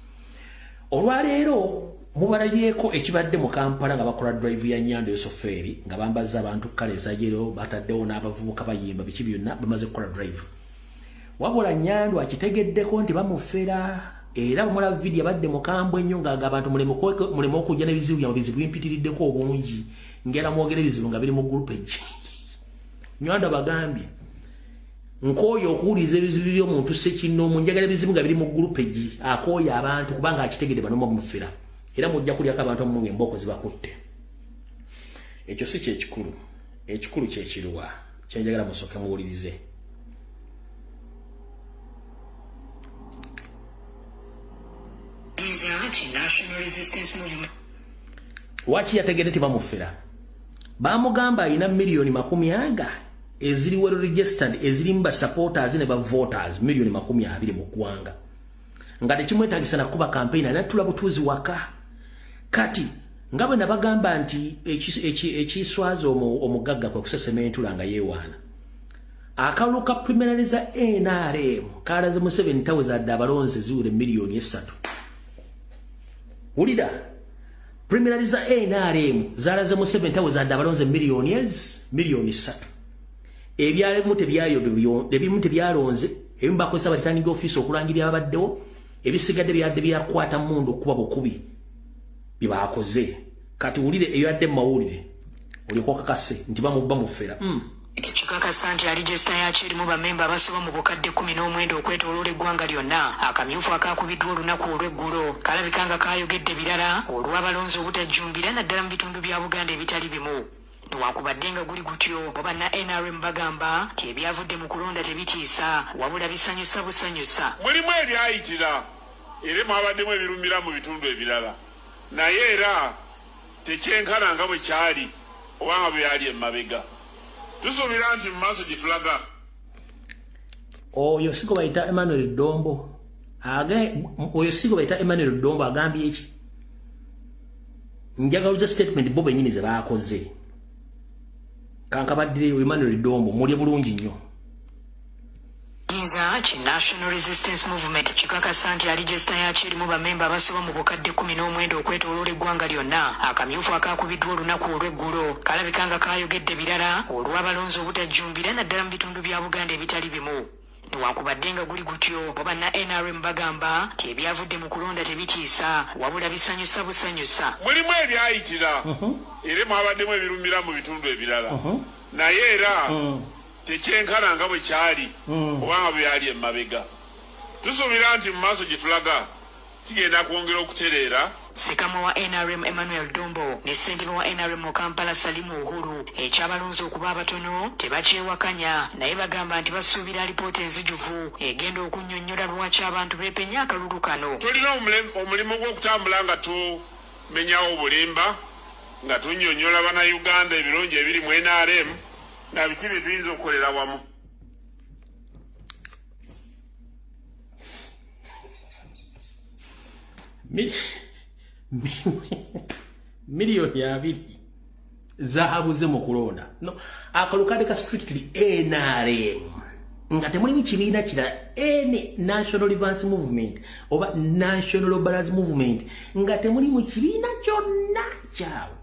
olwaleero mubalabyeko ekibadde mu Kampala nga bakola drive ya Nyando Yosoferi nga bambaza abantu kale ezajero bataddewo n'abavubuka bayimba biki byonna bamaze kukola drive wabula Nyando akitegeddeko nti bamufera era bamula video badde mukambwe nnyo nga abantu mulemo okujja n'ebizibu bya bizibu bimpitiriddeko obungi ngera mwogere bizibu nga biri mu group egi Nyando bagambye nkoyo okuwuliza ebizibu by'omuntu Ssekinomu njagala bizibu nga biri mu group egi akoya abantu kubanga akitegedde bano mufera era mujja kulyako abantu omunge emboko zibakutte ekyo si ekikulu kyekiruwa kyenjagala musooke muwulirize National Resistance Movement. Waki yategedde tibamufera bamugamba alina miliyoni 10 eziri well registered ezirimba supporters ne ba voters miliyoni 20 mu ggwanga nga tekimwetagisa nakuba campaign anatula butuzi waka kati nga bwe nabagamba nti ekiswazo omugagga kwe kusesementula nga yeewaana akaluka primaries NRM kalaze mu 7,000 abalonze ziwule miliyoni 3 ulida primaries NRM zalaze mu 7,000 abalonze miliyoni 3 ebyalemu tebyalonze ebimbakozesa batitandiga office okulangirira abaddewo ebisigadde byadde byakwata mundu okuba bukubi bibakoze kati ulire eyadde mawulire uliko kakase nti bamufera Kikakasa nti aligesta yakirimu bamemba abasoba mu bukadde 19 okwetooloola eggwanga lyonna akamyufu akakubiddwa olunaku olw'eggulo kalabikanga kayogedde birala olw'abalonzi obutajjumbira naddala mu bitundu bya Buganda ebitali bimu newankubadde nga guli gutyo obanna NRM bagamba ti ebyavudde mu kulonda tebitiisa wabula bisanyusa busanyusa mulimu ebyayitira era mwabaddemu ebirumira mu bitundu ebirala naye era tekyenkana nga bwe kyali obanga bwe yali emabega tusuubira nti mu maaso gitulaga oyo sigo bayita Emmanuel Dombo agambye eki njagaluza statement bo bennyini ze baakoze kankabaddireyo Emmanuel Dombo mulye bulungi nnyo National Resistance Movement kikakasa nti aligesta yakirimu bamemba abasoba mu bukadde 19 okwetooloola eggwanga lyonna akamyufu akakubiddwa olunaku olw'eggulo kalabikanga kayogedde birala olw'abalonzi obutajjumbira naddala mu bitundu bya Buganda ebitali bimu newankubadde nga guli gutyo obanna NRM bagamba ti ebyavudde mu kulonda tebitiisa wabula bisanyusa busanyusa mulimu ebyayitira era mwabaddemu ebirumira mu bitundu ebirala naye era tekyenkana nga bwe kyali obanga bwe yali emabega tusuubira nti mu maaso gye tulaga kigenda kwongera okutereera Sekama wa NRM Emmanuel Dombo ne ssentebe wa NRM mu Kampala Salimu Uhuru ekyabalonzi okuba abatono tebakyewakanya naye bagamba nti basuubira alipoota enzijuvu egenda okunnyonnyola lwaki abantu beepenya akalulu kano tulina omulimu gw'okutambula nga tumenyawo obulimba nga tunnyonnyola bannayuganda ebirungi ebiri mu NRM na biki bye tuyinza okukolera wamu miliyoni 2 zahabuze mu kulonda no akalukade ka strictly NRM nga temulimu kibiina kira any National Advance Movement oba National Balance Movement nga temulimu kibiina kyonna kyawe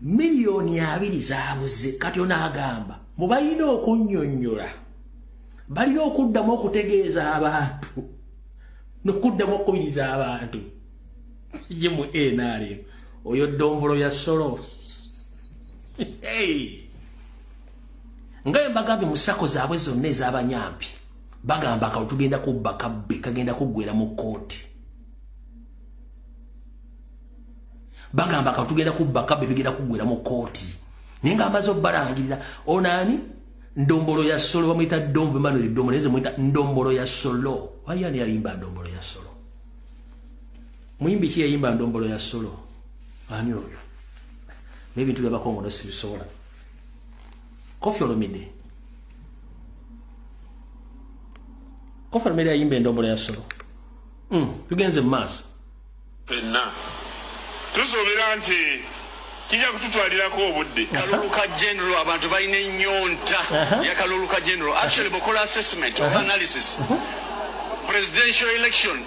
miliyoni 2 zahabuze kati onaagamba mubalina okunnyonnyola balina okuddamu okutegeeza abantu n'okuddamu okubiriza abantu ye mu NRM oyo Dombolo ya Solo hey ngaye bagambye mu sako zaabwe zonna ez'abanyampi bagamba ka tugenda kubba kabbe kagenda kuggwera mu kooti bagamba ka tugenda kubba kabbe bigenda kuggwera mu kooti naye nga amaze obbalangirira onaani Ndombolo ya Solo bamuyita Dombo Emmanuel Dombo neze muyita Ndombolo ya Solo wayani yalimba Ndombolo ya Solo muyimbi ki yayimba Ndombolo ya Solo ani oyo n'ebintu by'abakongo sibisobola Koffi Olomide yayimba Ndombolo ya Solo tugenze mu maaso fenna tusuubira nti kijja kututwalirako obudde kalulu ka general abantu balina ennyonta ya kalulu ka general actually bokola assessment or analysis presidential election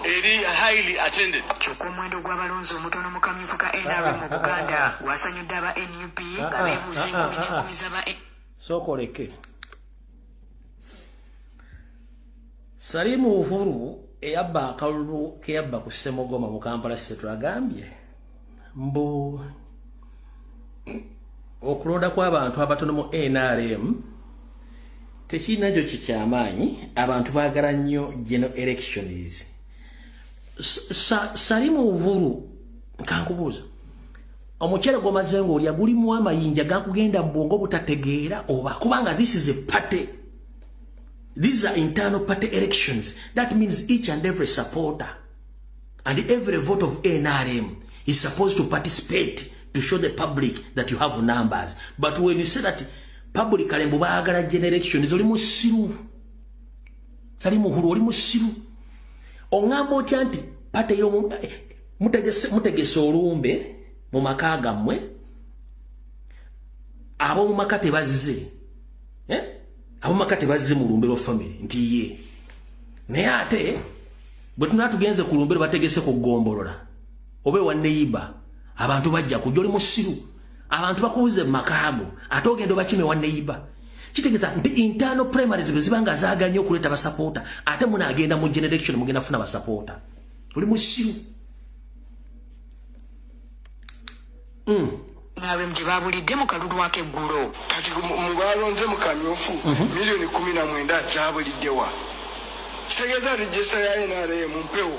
eri highly attended. Kyokka omuwendo gw'abalonzi omutono mu kamyufu ka NRM mu Buganda gwasanyudde aba NUP nga beebuuza enkumi n'enkumi z'aba Sokoleke. Salimu Uhuru eyabba akalulu keyabba ku Ssemogoma mu Kampala City agambye mbu okulonda kw'abantu abatono mu NRM tekirina kyo kikyamaanyi abantu baagala nnyo general elections. Salimu Uhuru kankubuuza omukyere gw'omaze ng'olya gulimu amayinja gakugenda mu bwongo butategeera oba kubanga this is a party. These are internal party elections. That means each and every supporter and every vote of NRM is supposed to participate to show the public that you have numbers. But when you say that public kalembo baagala general elections, oli musiru. Salimu Uhuru oli musiru. Ongamba otya nti party yo mutegese olumbe mu maka gammwe abo mu maka tebazze. Abo makate bazze mu lumbero family nti ye naye ate bwe tunatugenze ku lumbero bategese ku gombolola obe wa neighbor abantu bajja kujja oli musiru abantu bakuuze makago ate ogendo bakime wa neighbor kitegeza nti internal primaries bezibanga zaaganya okuleta ba supporter ate muna agenda mu generation mugenda funa ba supporter oli musiru NRM jibabulidde mu kalulu ak'eggulo kati mu balonze mu kamyufu milioni 19 zabuliddewa kitegeeza register ya NRM mpewo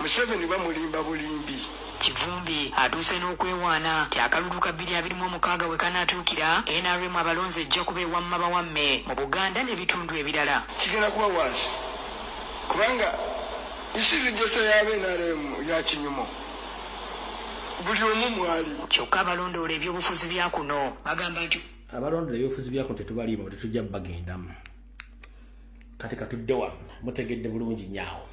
Museveni bamulimba bulimbi. Kivumbi atuuse n'okwewaana ti akalulu ka 2026 we kanaatuukira NRM abalonzi ejja kubeewa mmaba wamme mu Buganda n'ebitundu ebirala. Kigenda kuba wansi kubanga isi register ya NRM ya kinyumo buli omu mwali kyokka abalondoola ebyobufuzi bya kuno bagamba nti abalondoola ebyobufuzi bya kuno tetubaliimu tetujja bagendamu kati katudde wano mutegedde bulungi nyaawo.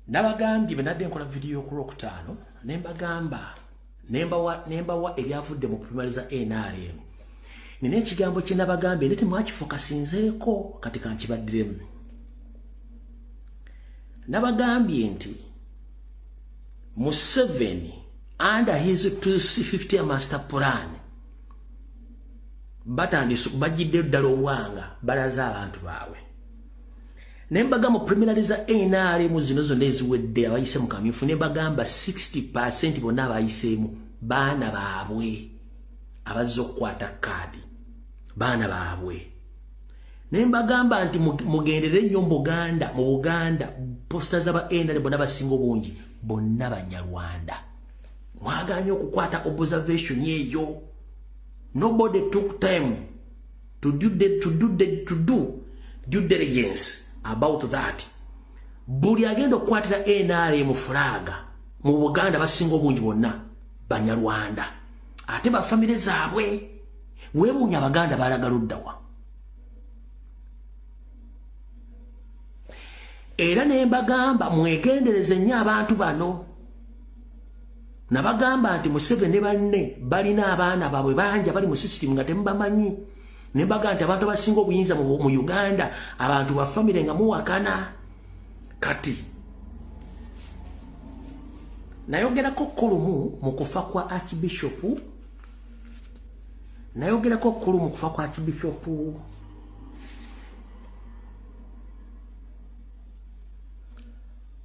Nabagambye benadde nkola video ku Lwokutaano nembagamba nembawa ebyavudde mu primary za NRM. Nina ekigambo kye nabagambye nti mwakifokasinzeeko kati kankibaddiremu. Nabagambye nti Museveni under his 250 master plan batandisu bajidde ddala obwanga balaza abantu baabwe. Nembaga mu preliminary za NRM zino zonna eziwedde abayise mu kamyufu nembagamba 60% bonna abayiseemu baana baabwe abazze okukwata kaadi baana baabwe. Nembagamba nti mugendere nnyo mu Buganda posta z'aba NRM bonna basinga obungi bonna Banyarwanda. Mwaganya okukwata observation yeeyo. Nobody took time to do due diligence about that. Buli agenda okukwatira NRM flaga mu Buganda basinga obungi bonna Banyarwanda. Ate ba family zaabwe weebuunya Abaganda balagaluddawa. Era nembagamba mwegendereze nnyo abantu bano. Nabagamba nti Museveni ne banne balina abaana baabwe banja bali mu system nga temubamanyi. Nembaga nti abantu abasinga obuyinza mu Uganda abantu ba family nga muwakana. Kati nayogerako kulumu mu kufa kwa Archbishop. Nayogerako kulumu mu kufa kwa Archbishop.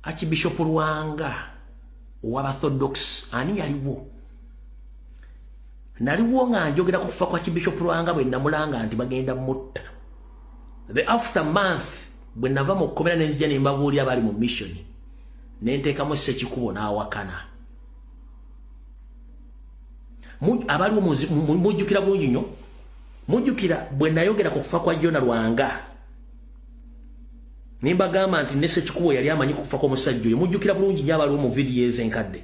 Archbishop Lwanga w'Abathodox ani yaliwo. Naliwo nga njogera ku kufa kwa Archbishop Lwanga bwe namulanga nti bagenda mutta. The aftermath bwe nava mu kkomera n'enzija ne mbabuulira abali mu mission nenteekamu Ssekikubo n'awakana. Abaliwo mujjukira bulungi nnyo. Mujjukira bwe nayogera ku kufa kwa Jona Lwanga nimbagamba nti ne Ssekikubo yali amanyi kufa kw'omusajja oyo. Mujjukira bulungi nnyo abaliwo mu vidiyo ezenkadde.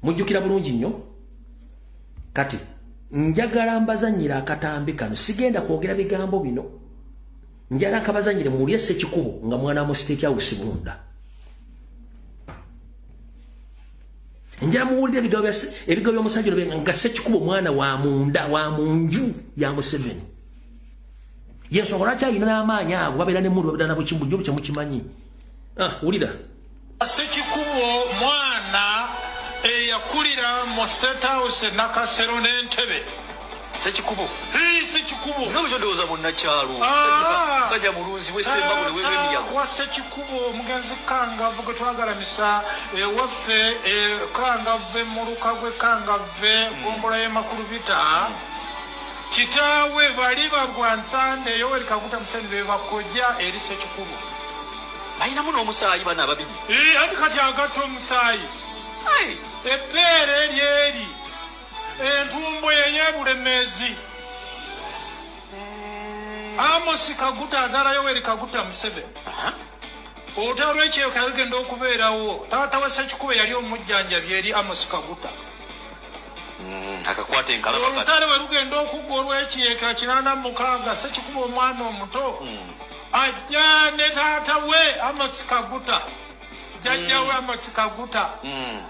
Mujjukira bulungi nnyo. Kati njagala mbazanyira akatambi kano sigenda kwogera bigambo bino. Njala kabazanyire muulye Ssekikubo nga mwana mu State House Bunda. Njala muwulire ebigambo by'omusajja nga Ssekikubo mwana wa munda wa munju ya Museveni. yensonga lwaki alina n'amaanyi ago babeera ne mundu babeera nabo kimbujjo bukye mukimanyi wulira Ssekikubo mwana eyakulira mu State House e Nakasero n'Entebbe. Ssekikubo Ssekikubo nga bwe ndowooza munnakyalo sajja mulunzi wesemba buli w'emiyago wa Ssekikubo omugenzi Kangavu gwe twagalamisa ewaffe Kangave mu Lukagwe Kangave gombola y'Emakulubita kitaawe bali bagwa Nsande Yoweri Kaguta Museveni be bakojja eri Ssekikubo balinamu n'omusaayi bana ababiri andi kati agatta omusaayi ebbeere eryeri entumbo yeyebulemezi Amos Kaguta azaala Yoweri Kaguta Museveni olutalo lw'ekiyoka lugenda okubeerawo taata wa Ssekikubo yali omujjanjabi eri Amos Kaguta akakwata enkalaba olutalo bwe lugenda okugwa olw'ekiyeeka 86 Ssekikubo omwana omuto ajja ne taata we Amos Kaguta jajja we Amos Kaguta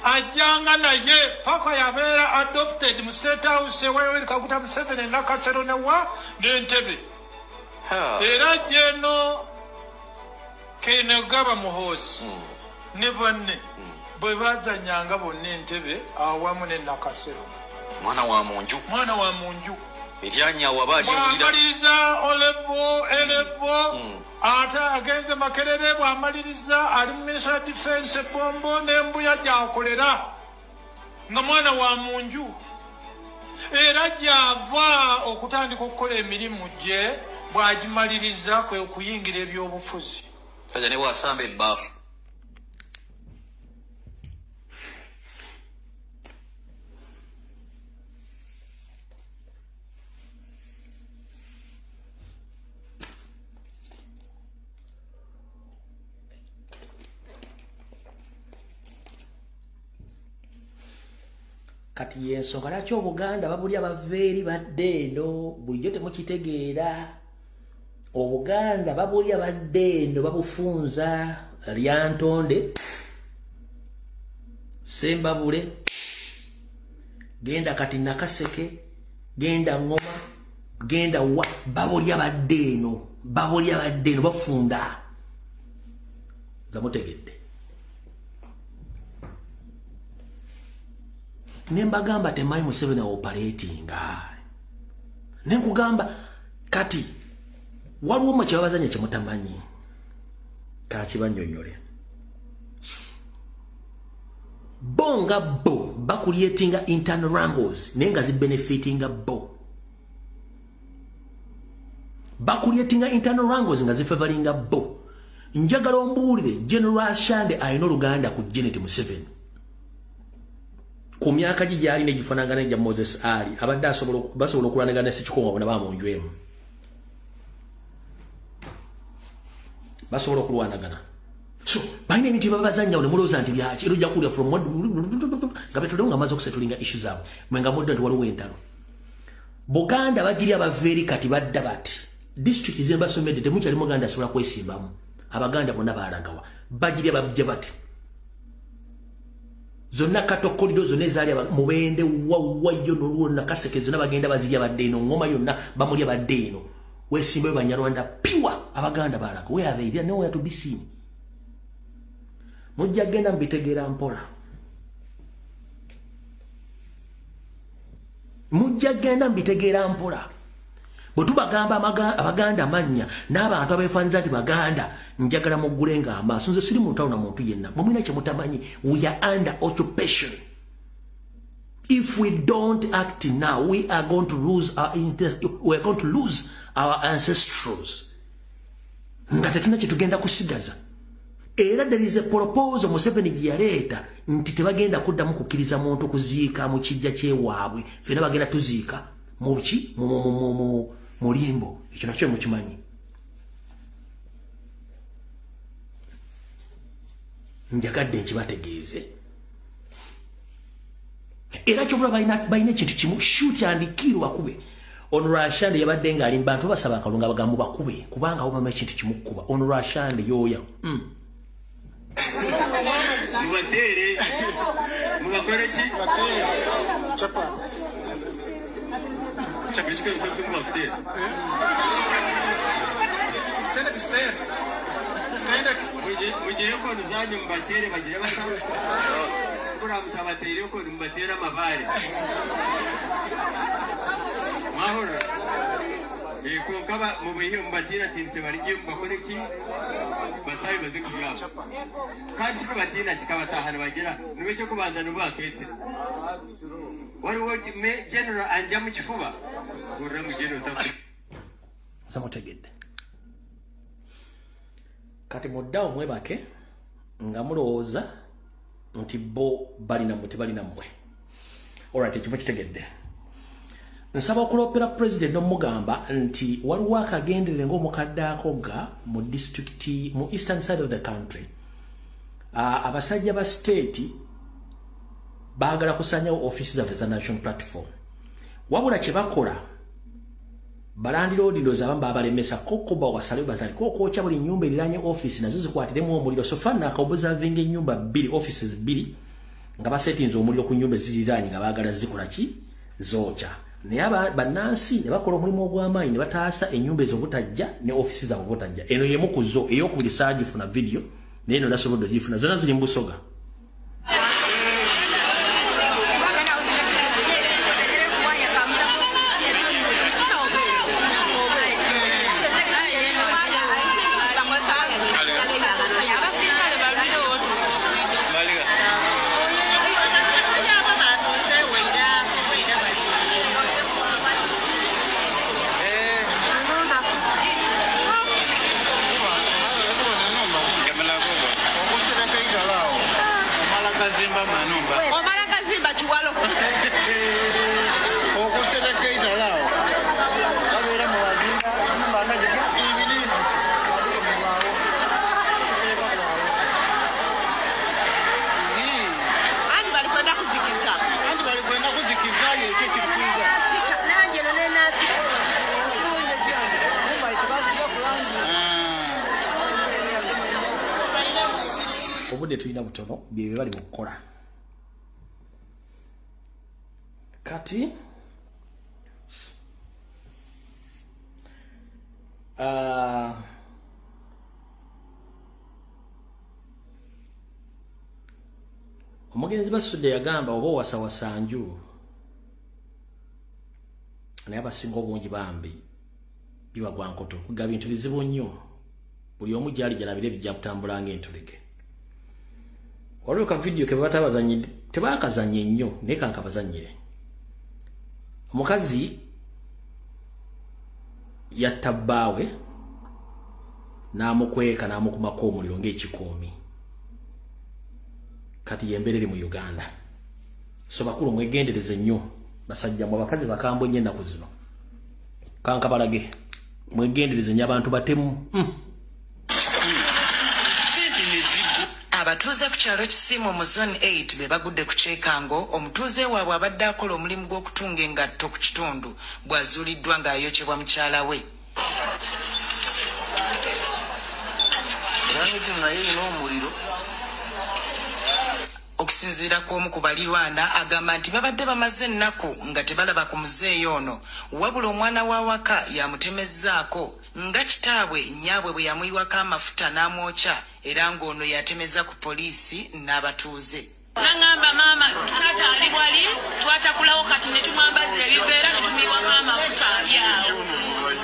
ajjanga naye paka yabeera adopted mu State House wa Yoweri Kaguta Museveni Nakasero n'Entebbe era jeno Kainerugaba Muhoozi ne banne bwe bazanyanga bonna Entebbe awamu ne Nakasero mwana wa munju eryanyawo bw'amaliriza Elevo ate agenze Makerere bw'amaliriza ali mu Ministry of Defense Bombo n'embuya gy'akolera nga mwana wa munju era gy'ava okutandika okukola emirimu gye bw'agimaliriza kwe okuyingira ebyobufuzi sajja ne bw'asamba ebbaafu kati yensonga lwaki Obuganda babulya baveeri badde eno bulijjo temukitegeera Obuganda babulya badde eno babufunza Lyantonde Sembabule genda kati Nakaseke genda Ngoma genda wa babulya badde eno bafunda zamutegedde nembagamba temanyi Museveni operatinga nenkugamba kati waliwo mu kyabazanya kyemutamanyi kakibanyonyole bonga bo bakulietinga internal wrangles nenga zibenefitinga bo bakulietinga internal wrangles nga zifavoringa bo njagala ombuulire General Shande ayina oluganda ku Janet Museveni ku myaka gye gyali negifanagana gya Moses Ali abadde basobola okulanagana ne Ssekikubo bona bamunjwemu basobola okulwanagana so balina ebintu byebabazanya ne mulowooza nti byaki era ojja kuwulira from nga betuleo nga amaze okusetulinga issue zaabwe mwenga mudda nti waliwo entalo Buganda bagiri abaveeri kati badda bati district zembasomedde temukyali Muganda asobola kwesimbamu Abaganda bonna balagawa bagiri abajja bati zonna katokolido zonna ezaali mubende wawayo nolwo Nakaseke zonna bagenda bazirya badde eno Ngoma yonna bamulya badde eno wesimbe Banyarwanda piwa Abaganda balaga we are there nowhere to be seen mujja genda mbitegeera mpola bwe tubagamba Abaganda mannya n'abantu abeefaaniza nti Baganda njagala muggulenga amaaso nze siri muntu awona muntu yenna mumulina kye mutamanyi we are under occupation if we don't act now we are going to lose our ancestors nga tetuna kye tugenda kusigaza era there is a proposal Museveni gye yaleeta nti tebagenda kuddamu kukkiriza muntu kuziika mu kijja kyewaabwe fena bagenda tuziika mu limbo ekyo nakyo mukimanyi njagadde nkibategeeze era kyobula balina ekintu kimu shuti andikirwa bakube Honorable Shande yabadde ng'ali mu bantu basaba akalunga abagambo bakube kubanga awo bamaze ekintu kimu kukuba Honorable Shande yooya mugire kodu zanyu mubatere bagire basawo kura mutabatere kodu mubatera amabare mahoro konkaba mubihe mubatira tinse barije mubakore ki batayi bazikuyabo kandi ko batina kikabatahana bagira niwe cyo kubanza nubaketse waliwo general anja mu kifuba gurra mu general tafu samutegedde kati muddawo mwebake nga mulowooza nti bo balina mwe tebalina mmwe alright ekifo kitegedde nsaba okulopera president n'omugamba nti waliwo akagenderere ng'omukadde akoga mu district mu eastern side of the country abasajja ba state baagala kusanyawo office zaffe za national platform wabula kye bakola balandira odindoza abamu babalemesa kokuba wasale batali kokwocha buli nyumba eriranye office nazo zikwatiremu omuliro so fana akaobuzavinga ennyumba 2 offices 2 nga basetinze omuliro ku nyumba ziriranye nga baagala zikola ki zocha naye bannansi ne bakola omulimu ogw'amaanyi ne bataasa ennyumba ezo butajja ne office zaabwe butajja eno yemu ku zo ey'okubiri saagifuna video naye eno nasobodde ogifuna zonna ziri mu busoga obudde tulina butono bye bali mu kukola kati omugenzi basudde yagamba oba owasawasa nju naye abasinga obungi bambi biwagwa nkoto kuga bintu bizibu nnyo buli omu gyali jalabire bijja kutambula ng'entulege waliwo ka video ke batabazanyidde tebakazanye nnyo naye kankabazanyire omukazi yatta bbaawe n'amukweka n'amukumako omuliro ng'ekikoomi kati yemberere mu Uganda so bakulu mwegendereze nnyo basajja mu bakazi bakambwe nnyo ennaku zino kankabalage mwegendereze nnyo abantu batemu abatuuze ku kyalo kisimu mu zone 8 be bagudde ku kyekango omutuuze waabwe abadde akola omulimu gw'okutunga engatto ku kitundu bw'azuuliddwa ng'ayokyebwa mukyala we okusinziira kw'omu ku balirwana agamba nti babadde bamaze ennaku nga tebalaba ku muzeeyi ono wabula omwana w'awaka yamutemezzaako nga kitaabwe nyaabwe bwe yamuyiwako amafuta n'amwokya era ng'ono yatemeza ku poliisi n'abatuuze nangamba maama taata ali wali twatakulawo kati ne tumwambaza ebiveera ne tumiwako amafuta alyawo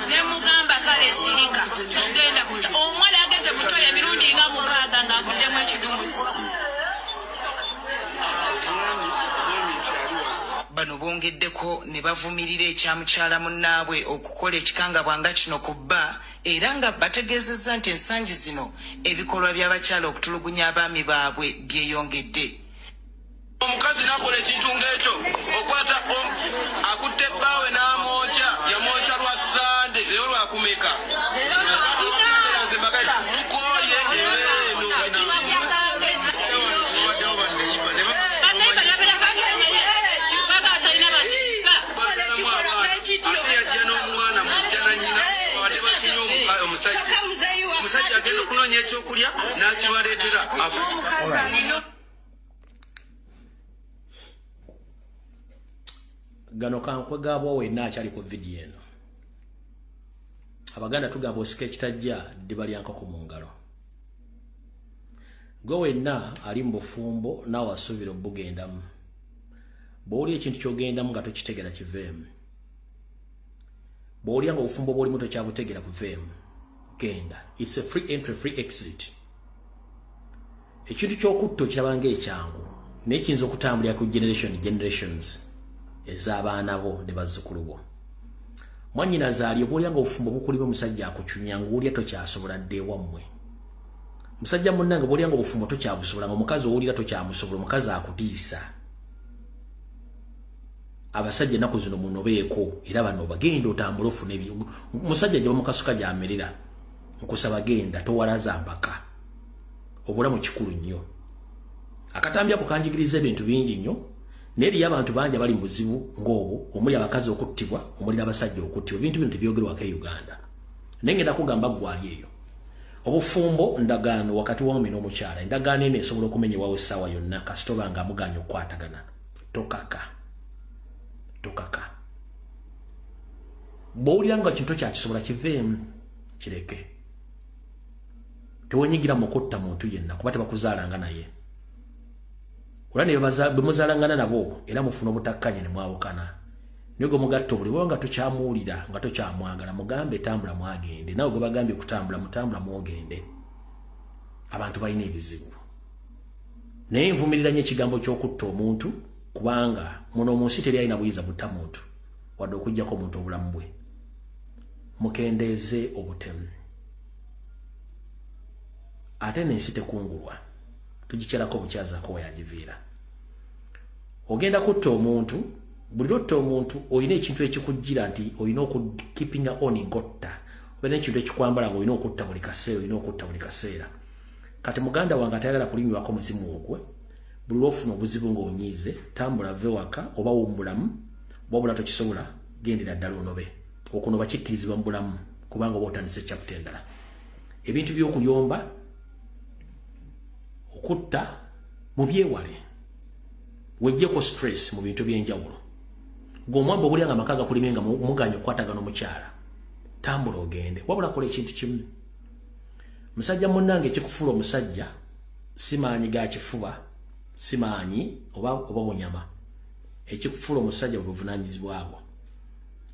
ne mugamba kale sirika tetugenda kuta omuwala ageze mutoyo emirundi nga 6 ng'aguddemu ekidumuzi bano bongeddeko ne bavumirira ekyamukyala munnaabwe okukola ekikangabwa nga kino ku bba era nga bategeezezza nti ensangi zino ebikolwa by'abakyala okutulugunya abaami baabwe byeyongedde omukazi nakola ekintu ng'ekyo okwata akutte bbaawe n'amwokya yamwokya lwa sande leero lwakumeka tukoye omusajja agenda okunoonya ekyokulya n'akibaleetera gano kankwe gaabwa wenna akyali ku vidiyo eno abaganda tugamba osika ekitajja ddiba lya nkoko mu ngalo Gwe wenna ali mu bufumbo naawe asuubira obugendamu. Bw'oli ekintu ky'ogendamu nga tokitegera kiveemu. Bw'olya nga obufumbo bw'olimu tokyabutegera buveemu. Genda. It's a free entry, free exit. Ekintu ky'okutta okirabanga ekyangu. Naye kiyinza okutambulira ku generations ez'abaana bo ne bazzukulu bo. Mwannyinaze ali bw'olya nga obufumbo bukulimu omusajja akucunya ng'olya tokyasobola dde ewammwe. Musajja munnange bw'olya nga obufumbo tokyabusobola ng'omukazi owulira tokyamusobola omukazi akutiisa. Abasajja ennaku zino munobeeko era bano bagenda otambula ofuna ebyo. Musajja gye bamukasuka gy'amerera nkusaba genda towalaza mpaka. Obulamu kikulu nnyo. Akatambi ako kanjigiriza ebintu bingi nnyo. Neri abantu bangi bali mu buzibu ng'obwo omuli abakazi okuttibwa omuli n'abasajja okuttibwa ebintu bino tebyogerwako e Uganda. Naye ngenda kugamba gwali eyo. Obufumbo ndagaano wakati w'omumi n'omukyala. Endagaano eno esobola okumenyebwawo essaawa yonna kasitoba nga amuganya okukwatagana. Tokaka. Bw'owulira nga kintu kyakisobola kiveemu kireke. Tewenyigira mu kutta muntu yenna kuba tebakuzaalanga naye. Olwa ne bwe muzaalangana nabo era mufuna obutakkanya ne mwawukana. Naye gwe mugatta buli bw'oba nga tokyamuwulira nga tokyamwagala mugambe tambula mwagende. Nawe gwe bagambye kutambula mutambula mwogende. Abantu balina ebizibu. Naye nvumirira nnyo ekigambo ky'okutta omuntu kubanga muno mu nsi teri alina buyinza butta muntu wadde okuggyako omuntu obulamu bwe. Mukendeeze obutemu. Ate n'ensi tekungulwa. Tugikyerako obukyazaako weyagiviira. Ogenda kutta omuntu, buli lwotta omuntu olina ekintu ekikujjira nti olina okukipinga on ngotta. Olina ekintu ekikwambala nga olina okutta buli kaseera. Kati muganda wange atayagala kulimirwako muzimu ogwe. Buli lwofuna obuzibu ng'onyiize, tambula ve waka oba wumbulamu, wabula tokisobola gendera ddala onobe. Okunoba kikkirizibwa mu bulamu kubanga oba otandise chapter endala. Ebintu by'okuyomba okutta mu byewale. Wejjeko stress mu bintu by'enjawulo. Ng'omwamba obulya nga amaka gakulimye nga muganya okukwatagana omukyala. Tambula ogende. Wabula kola ekintu kimu. Musajja munnange ekikufuula omusajja si maanyi ga kifuba, si maanyi oba bunyama. Ekikufuula omusajja bwe buvunaanyizibwa bwo.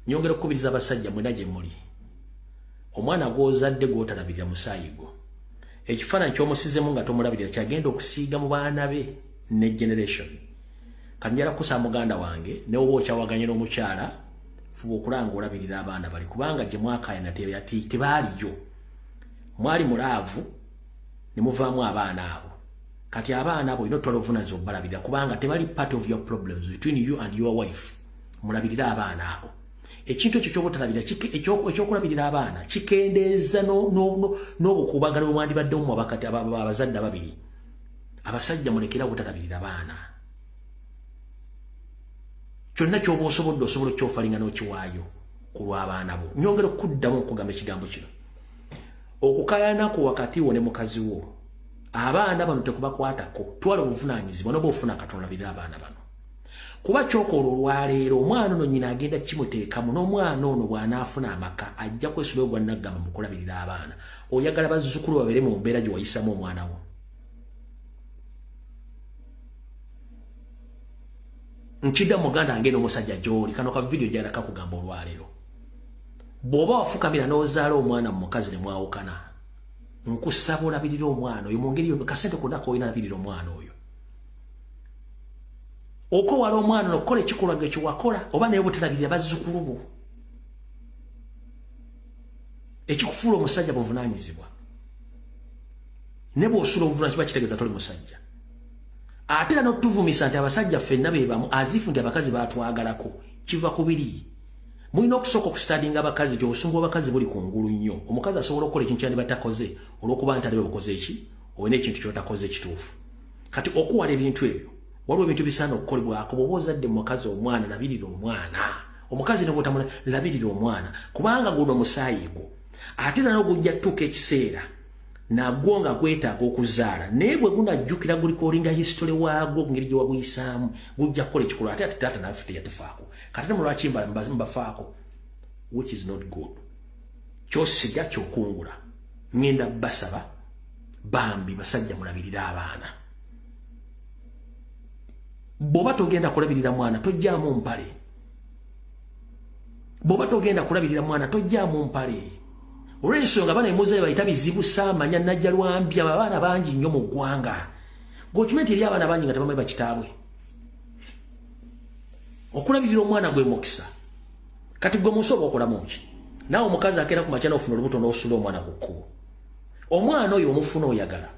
Nyongera okukubiriza abasajja mwena gye muli. Omwana gw'ozadde gw'otalabirira musaayi gwo. Ekifaananyi ky'omusizemu nga tomulabirira kyagenda okusiiga mu baana be ne generation. Kanjala kusa muganda wange ne oba okyawaganye n'omukyala fuba okulanga olabirira abaana bali kubanga gye mwakaayana tebaaliyo. Mwali mulaavu ne muvaamu abaana abo. Kati abaana abo olina otwala obuvunaanyizibwa obalabirira kubanga tebali part of your problems between you and your wife. Mulabirira abaana abo. Ekintu ekyo ky'obutalabirira ekyokulabirira abaana kikendeeza n'obukuubagano bwe mwandibaddewo mu abazadde ababiri. Abasajja mulekera obutalabirira abaana. Kyonna ky'oba osobodde osobola okyofalinga n'okiwaayo ku lw'abaana bo. Nyongera okuddamu okugamba ekigambo kino. Okukayanako wakati wo ne mukazi wo. Abaana bano tekubakwatako. Twala obuvunaanyizibwa n'oba ofuna katolabirira abaana bano. Kuba kyokola olwaleero omwana ono nnyina agenda kimuteekamu n'omwana ono bw'anaafuna amaka ajja kwesulayo gwa naggamba mu kulabirira abaana. Oyagala bazzukulu babeere mu mbeera gye wayisamu omwana wo. Nkidda muganda wange n'omusajja gy'oli kano ka vidiyo gy'alaka kugamba olwaleero. Bw'oba wafukamira n'ozaala omwana mu mukazi ne mwawukana, nkusaba olabirira omwana oyo mu ngeri yo kasente konna k'olina labirira omwana oyo. Okowala omwana n'okukola ekikolwa kye wakola oba naye butalabirira bazzukulu bo. Ekikufuula omusajja buvunaanyizibwa. Ne bw'osula obuvunaanyizibwa kitegeeza toli musajja. Ate era n'otuvumisa nti abasajja ffenna be bamu azifu nti abakazi baatwagalako kiva ku biri. Mulina okusooka okusitadinga abakazi gye obusungu bw'abakazi buli kungulu nnyo. Omukazi asobola okukola ekintu kyandi batakoze olw'okuba nti alibe bukoze eki olina ekintu ky'otakoze ekituufu. Kati okuwala ebintu ebyo waliwo ebintu bisaana okukolebwako bw'oba ozadde mu mukazi omwana labirira omwana. Omukazi ne bw'otamula labirira omwana kubanga guno musaayi gwo. Ate era n'ogujja tuuka ekiseera nagwo nga gwetaaga okuzaala naye bwe gunajjukira guliko olinga history waagwo ngeri gye waguyisaamu gujja kukola ekikolwa ate taata naffe teyatufaako kati mu lwaki mbafaako which is not good. Kyosiga kyokungula ngenda basaba bambi basajja mulabirira abaana boba togenda kulabirira mwana tojjaamu mpale boba togenda kulabirira mwana tojjaamu mpale olw'ensonga bana emuzaye bayita bizibu saamanya najja lwambi abaana bangi nnyo mu ggwanga gokimenti eri abaana bangi nga tebamanyi bakitaabwe okulabirira omwana gwe mukisa kati gwe musobola okolamu ki naawe omukazi akeera ku makya n'ofuna olubuto n'osula omwana ku kkubo omwana oyo omufuna oyagala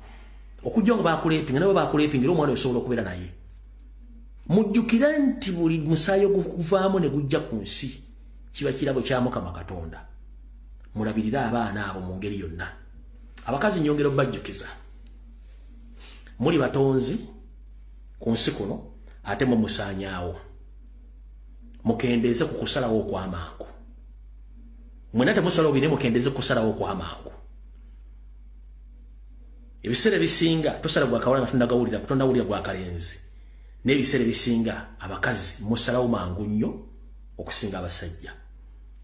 okujja nga bakuleepinga nawe bakuleepinga era omwana oyo osobola okubeera naye mujjukire nti buli musaayi oguvaamu ne gujja ku nsi kiba kirabo kya Mukama Katonda mulabirire abaana abo mu ngeri yonna abakazi nyongera obajjukiza muli batonzi ku nsi kuno ate mu musaanyaawo mukendeeze ku kusalawo okw'amangu mwena temusalawo bine mukendeeze ku kusalawo okw'amangu ebiseera bisinga tosala gwa kawala nga tondagawulira kutondawulira gwa kalenzi n'ebiseera bisinga abakazi musalawo mangu nnyo okusinga abasajja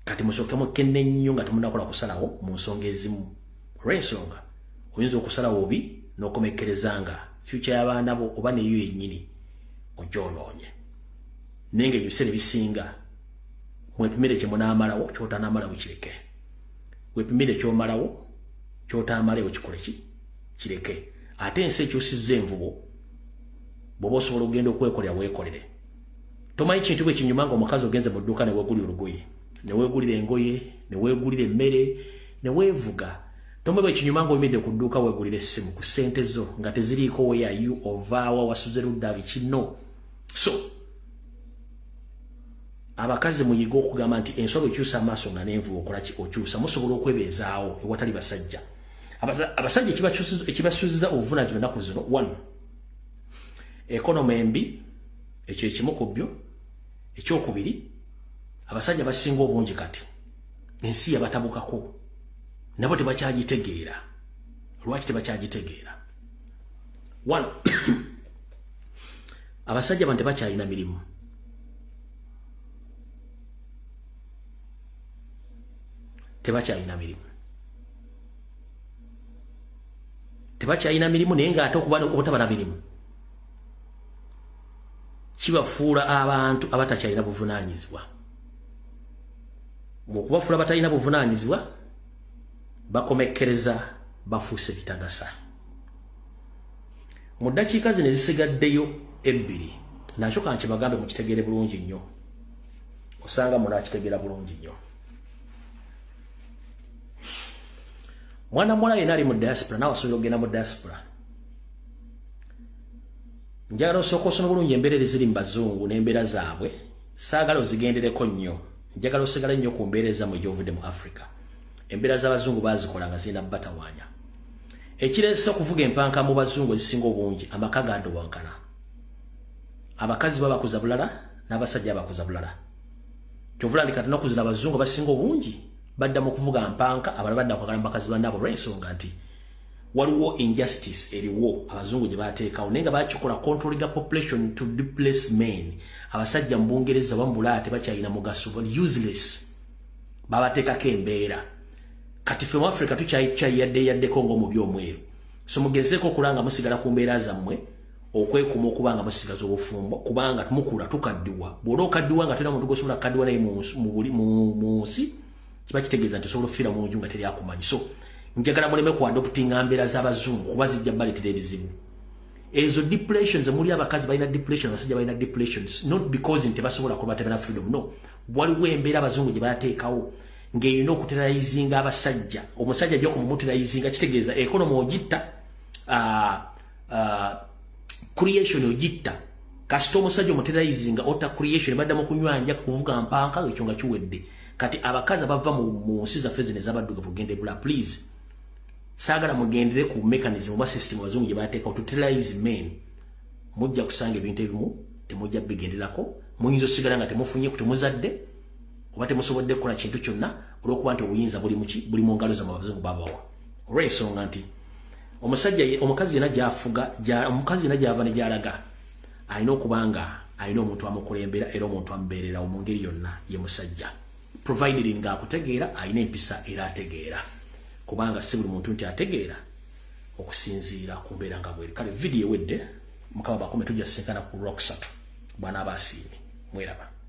kati musooke mukenne nnyo nga temunakola kusalawo mu nsonga ezimu olw'ensonga oyinza okusalawo obi n'okomekkerezanga future y'abaana bo oba neyo yennyini ogyonoonye naye nga ebiseera bisinga mwepimire kye munaamalawo ky'otaanaamalawo kireke wepimire ky'omalawo ky'otaamalawo kikole kireke ate ensi ekyusizza envubo bw'oba osobola okugenda okwekolera weekolere tomanyi kintu bwe kinyuma nga omukazi ogenze mu dduuka ne weegulira olugoye ne weegulira engoye ne weegulira emmere ne weevuga tomwe bwe kinyuma nga oyimidde ku dduuka weegulira essimu ku ssente zo nga teziriiko weyayu ovaawa wasuze ludda bikino so abakazi muyiga okugamba nti ensolo ekyusa amaaso nga n'envubu okolaki okyusa musobola okwebeezaawo ewatali basajja abasajja ekibasuuziza obuvunaanyizibwa ennaku zino 1 ekonomi embi ekyo ekimu ku byo ekyokubiri abasajja basinga obungi kati ensi yabatabukako nabo tebakyagitegeera lwaki tebakyagitegeera 1 abasajja bano tebakyalina mirimu tebakyalina mirimu naye ng'ate obutaba na mirimu kibafuula abantu abatakyalina buvunaanyizibwa okubafuula abatalina buvunaanyizibwa bakomekkereza bafuuse bitagasa mu ddakiika zino ezisigaddeyo ebbiri nakyo kankibagambe mukitegeere bulungi nnyo osanga munakitegeera bulungi nnyo mwana muwala yenna ali mu diaspora naawe asobola okugenda mu diaspora njagala osooka osoma bulungi embeera eziri mu bazungu n'embeera zaabwe saagala ozigendereko nnyo njagala osigale nnyo ku mbeera ezammwe gy'ovudde mu Africa embeera z'abazungu baazikola nga zirina batawaanya ekireese okuvuga empanka mu bazungu ezisinga obungi amaka gadowankana abakazi babakuza bulala n'abasajja bakuza bulala kyovula ndi kati nokuzina abazungu basinga obungi badda mu kuvuga mpanka abalala badda kwagala mu bakazi bannaabo olw'ensonga nti waliwo injustice eriwo abazungu gye baateekawo naye nga bakikola controlling population to displace men abasajja mu Bungereza bambulaate bakyalina mugaso useless babateekako embeera kati ffe mu Africa tukyayaddeyaddeko ng'omubi omweru so mugezeeko okulanga musigala ku mbeera zammwe okwekuma okubanga musigaza obufumbo kubanga mukula tukaddiwa bw'ola okaddiwa nga tolina muntu gwosobola kukaddiwa naye mu nsi kiba kitegeeza nti osobola okufiira mu nju nga teri akumanyi so njagala muleme ku adoptinga mbeera z'abazungu kuba zijja baleetera ebizibu ezo depressions muli abakazi balina depression abasajja balina depressions not because nti basobola kuba tebana freedom no waliwo embeera abazungu gye bateekawo ng'erina okuteraizinga abasajja omusajja ajja okumumuteraizinga kitegeeza economy ogitta creation ogitta kasita omusajja omuteraizinga otta creation baddamu kunywanja kuvuga mpanka ekyo nga kiwedde kati abakazi abava mu nsi zaffe zino ez'abaddugavu kugenda ebula please saagala mugendere ku mechanism oba system abazungu gye bateekawo to terrorize men mujja kusanga ebintu ebimu temujja bigenderako muyinza osigala nga temufunye temuzadde oba temusobodde kukola kintu kyonna olw'okuba nti obuyinza buli mu ngalo zammwe abazungu babawa olw'ensonga nti omukazi yena gy'afuga omukazi yena gy'ava ne gy'alaga alina okuba nga alina omuntu amukulembera era omuntu amubeererawo mu ngeri yonna ye musajja provided ng'akutegeera alina empisa era ategeera kubanga si buli muntu nti ategeera okusinziira ku mbeera nga bweri. Kale video ewedde mukama bakome tujja sisinkana ku Rock 3 bwana abasiimi mweraba.